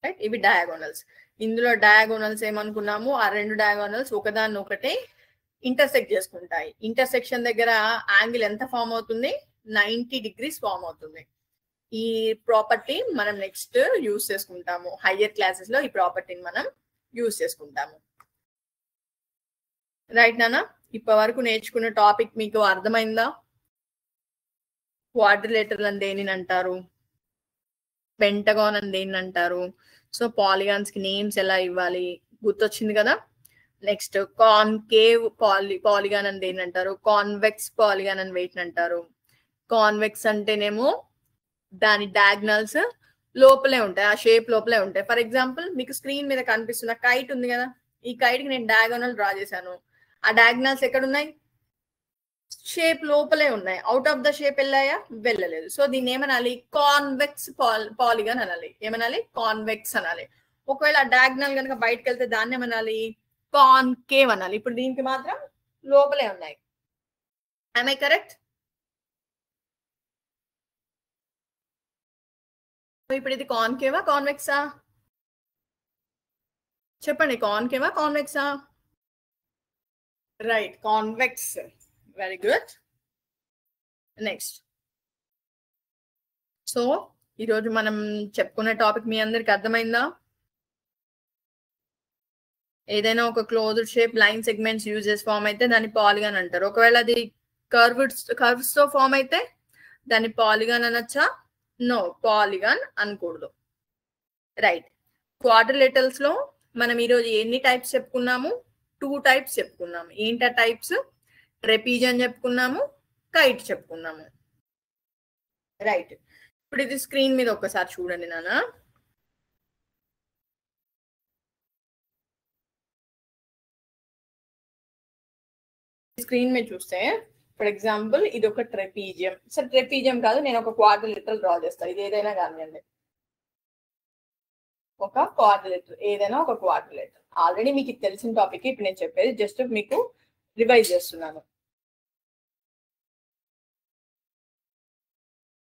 Speaker 1: రైట్, ఇవి డయాగోనల్స్. ఇందులో డయాగోనల్స్ ఏమనుకున్నాము? ఆ 2 డయాగోనల్స్ ఒకదాన్ని ఒకటి ఇంటర్సెక్ట్ చేసుకుంటాయి. ఇంటర్సెక్షన్ దగ్గర యాంగిల్ ఎంత ఫామ్ అవుతుంది? 90 degrees ఫామ్ అవుతుంది. ఈ ప్రాపర్టీ మనం నెక్స్ట్ యూజ్ చేసుకుంటాము. హయ్యర్ క్లాసెస్ లో ఈ ప్రాపర్టీని మనం యూజ్ చేసుకుంటాము. రైట్ నానా? ఇప్పటి వరకు నేర్చుకున్న టాపిక్ మీకు అర్థమైందా? క్వాడ్రిలేటరల్ అని దేనిని అంటారు? పెంటగాన్ అని దేనిని అంటారు? సో పాలిగాన్స్ కి నేమ్స్ ఎలా ఇవ్వాలి గుర్తొచ్చింది కదా. నెక్స్ట్ కాన్కేవ్ పాలిగాన్ అని దేని అంటారు? కాన్వెక్స్ పాలిగాన్ అని వేటిని అంటారు? కాన్వెక్స్ అంటేనేమో దాని డయాగ్నల్స్ లోపలే ఉంటాయి, ఆ షేప్ లోపలే ఉంటాయి. ఫర్ ఎగ్జాంపుల్ మీకు స్క్రీన్ మీద కనిపిస్తున్న కైట్ ఉంది కదా, ఈ కైట్ కి నేను డయాగోనల్ డ్రా చేశాను. ఆ డయాగ్నల్స్ ఎక్కడ ఉన్నాయి? షేప్ లోపలే ఉన్నాయి. అవుట్ ఆఫ్ ద షేప్ వెళ్ళాయా? వెళ్ళలేదు. సో దీన్ని ఏమనాలి? కాన్వెక్స్ పాలిగాన్ అనాలి. ఏమనాలి? కాన్వెక్స్ అనాలి. ఒకవేళ డయాగ్నల్ కనుక బయటకు వెళ్తే దాన్ని ఏమనాలి? కాన్కేవ్ అనాలి. ఇప్పుడు దీనికి మాత్రం లోపలే ఉన్నాయి. am I correct? ఇప్పుడు ఇది కాన్కేవా కాన్వెక్సా? చెప్పండి, కాన్కేవా కాన్వెక్సా? Right, convex. Very good. Next, so ఈరోజు మనం చెప్పుకునే టాపిక్ మీ అందరికి అర్థమైందా? ఏదైనా ఒక closed shape line segments use చేసి ఫామ్ అయితే దాన్ని పాలిగాన్ అంటారు. ఒకవేళ అది కర్వ్స్ తో ఫామ్ అయితే దాన్ని పాలిగాన్ అనొచ్చా? నో, పాలిగాన్ అనకూడదు. రైట్. క్వాడ్రిలేటరల్స్ లో మనం ఈరోజు ఎన్ని టైప్స్ చెప్పుకున్నాము? 2 టైప్స్ చెప్పుకున్నాము. ఏంటా టైప్స్? ట్రెపీజియం చెప్పుకున్నాము, కైట్ చెప్పుకున్నాము. రైట్, ఇప్పుడు ఇది స్క్రీన్ మీద ఒక్కసారి చూడండి నాన్న. స్క్రీన్ మీద చూస్తే ఫర్ ఎగ్జాంపుల్ ఇది ఒక ట్రెపీజియం. సార్ ట్రెపీజియం కాదు, నేను ఒక క్వాడ్రిలేటరల్ డ్రా చేస్తాను. ఇది ఏదైనా కానివ్వండి, ఒక క్వాడ్రిలేటరల్, ఏదైనా ఒక క్వాడ్రిలేటరల్. ఆల్రెడీ మీకు తెలిసిన టాపిక్ ఇప్పుడు నేను చెప్పేది జస్ట్ మీకు రివైజ్ చేస్తున్నాను.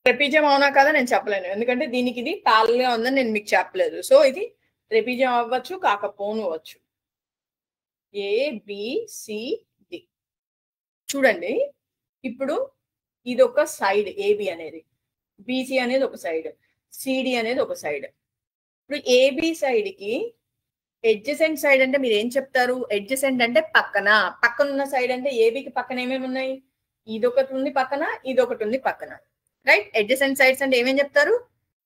Speaker 1: ట్రెపీజియం అవునా కదా నేను చెప్పలేను, ఎందుకంటే దీనికి ఇది ప్యారలల్ గా ఉందని నేను మీకు చెప్పలేదు. సో ఇది ట్రెపీజియం అవ్వచ్చు, కాకపోవచ్చు. ABCD చూడండి. ఇప్పుడు ఇది ఒక సైడ్, AB అనేది, BC అనేది ఒక సైడ్, CD అనేది ఒక సైడ్. ఇప్పుడు AB సైడ్ కి అడ్జసెంట్ సైడ్ అంటే మీరు ఏం చెప్తారు? అడ్జసెంట్ అంటే పక్కన ఉన్న సైడ్ అంటే ఏబికి పక్కన ఏమేమి ఉన్నాయి? ఇదొకటి ఉంది పక్కన, ఇదొకటి ఉంది పక్కన. రైట్, అడ్జసెంట్ సైడ్స్ అంటే ఏమేమి చెప్తారు?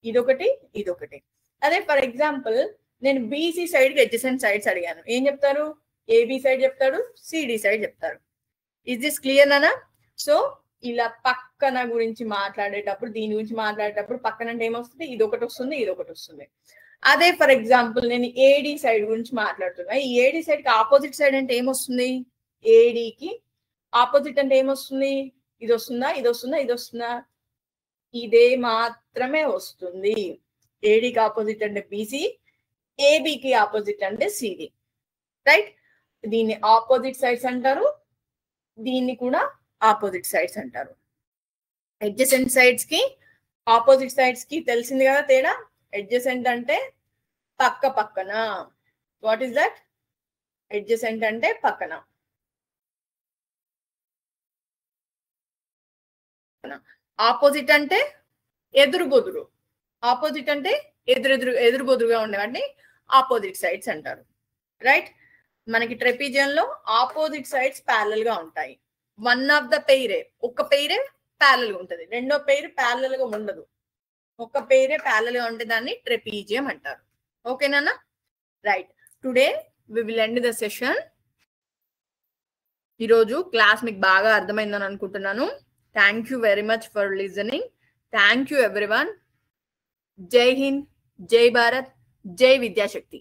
Speaker 1: ఇదొకటి, ఇదొకటి. అదే ఫర్ ఎగ్జాంపుల్ నేను బీసీ సైడ్ కి అడ్జసెంట్ సైడ్స్ అడిగాను, ఏం చెప్తారు? ఏబి సైడ్ చెప్తాడు, సిడి సైడ్ చెప్తారు. ఇస్ దిస్ క్లియర్ నానా? సో ఇలా పక్కన గురించి మాట్లాడేటప్పుడు, దీని గురించి మాట్లాడేటప్పుడు పక్కన అంటే ఏమొస్తుంది, ఇది ఒకటి వస్తుంది, ఇది ఒకటి వస్తుంది. అదే ఫర్ ఎగ్జాంపుల్ నేను ఏడి సైడ్ గురించి మాట్లాడుతున్నా. ఈ ఏడి సైడ్ కి ఆపోజిట్ సైడ్ అంటే ఏమొస్తుంది, ఏడికి ఆపోజిట్ అంటే ఏమొస్తుంది, ఇది వస్తుందా, ఇది వస్తుందా, ఇది వస్తుందా, ఇదే మాత్రమే వస్తుంది. ఏడికి ఆపోజిట్ అంటే బీసీ, ఏబికి ఆపోజిట్ అంటే సిడి. రైట్? దీన్ని ఆపోజిట్ సైడ్స్ అంటారు, దీన్ని కూడా ఆపోజిట్ సైడ్స్ అంటారు. అడ్జసెంట్ సైడ్స్ కి ఆపోజిట్ సైడ్స్ కి తెలిసింది కదా తేడా. అడ్జసెంట్ అంటే పక్క పక్కన. What is that? అడ్జసెంట్ అంటే పక్కన. ఆపోజిట్ అంటే ఎదురు బొదురు. ఆపోజిట్ అంటే ఎదురు బొదురుగా ఉండేవాడిని ఆపోజిట్ సైడ్స్ అంటారు. రైట్? మనకి ట్రెపీజియం లో ఆపోజిట్ సైడ్స్ ప్యారలల్ గా ఉంటాయి. వన్ ఆఫ్ ద పెయిరే, ఒక పెయిరే ప్యారలల్ గా ఉంటుంది, రెండో పెయిర్ ప్యారలల్ గా ఉండదు. ఒక పెయిరే ప్యారలల్ గా ఉంటే దాన్ని ట్రెపీజియం అంటారు. ఓకేనా? Right. Today we will end the session. ఈరోజు క్లాస్ మీకు బాగా అర్థమైందని అనుకుంటున్నాను. Thank you very much for listening. Thank you everyone. జై హింద్, జై భారత్, జై విద్యాశక్తి.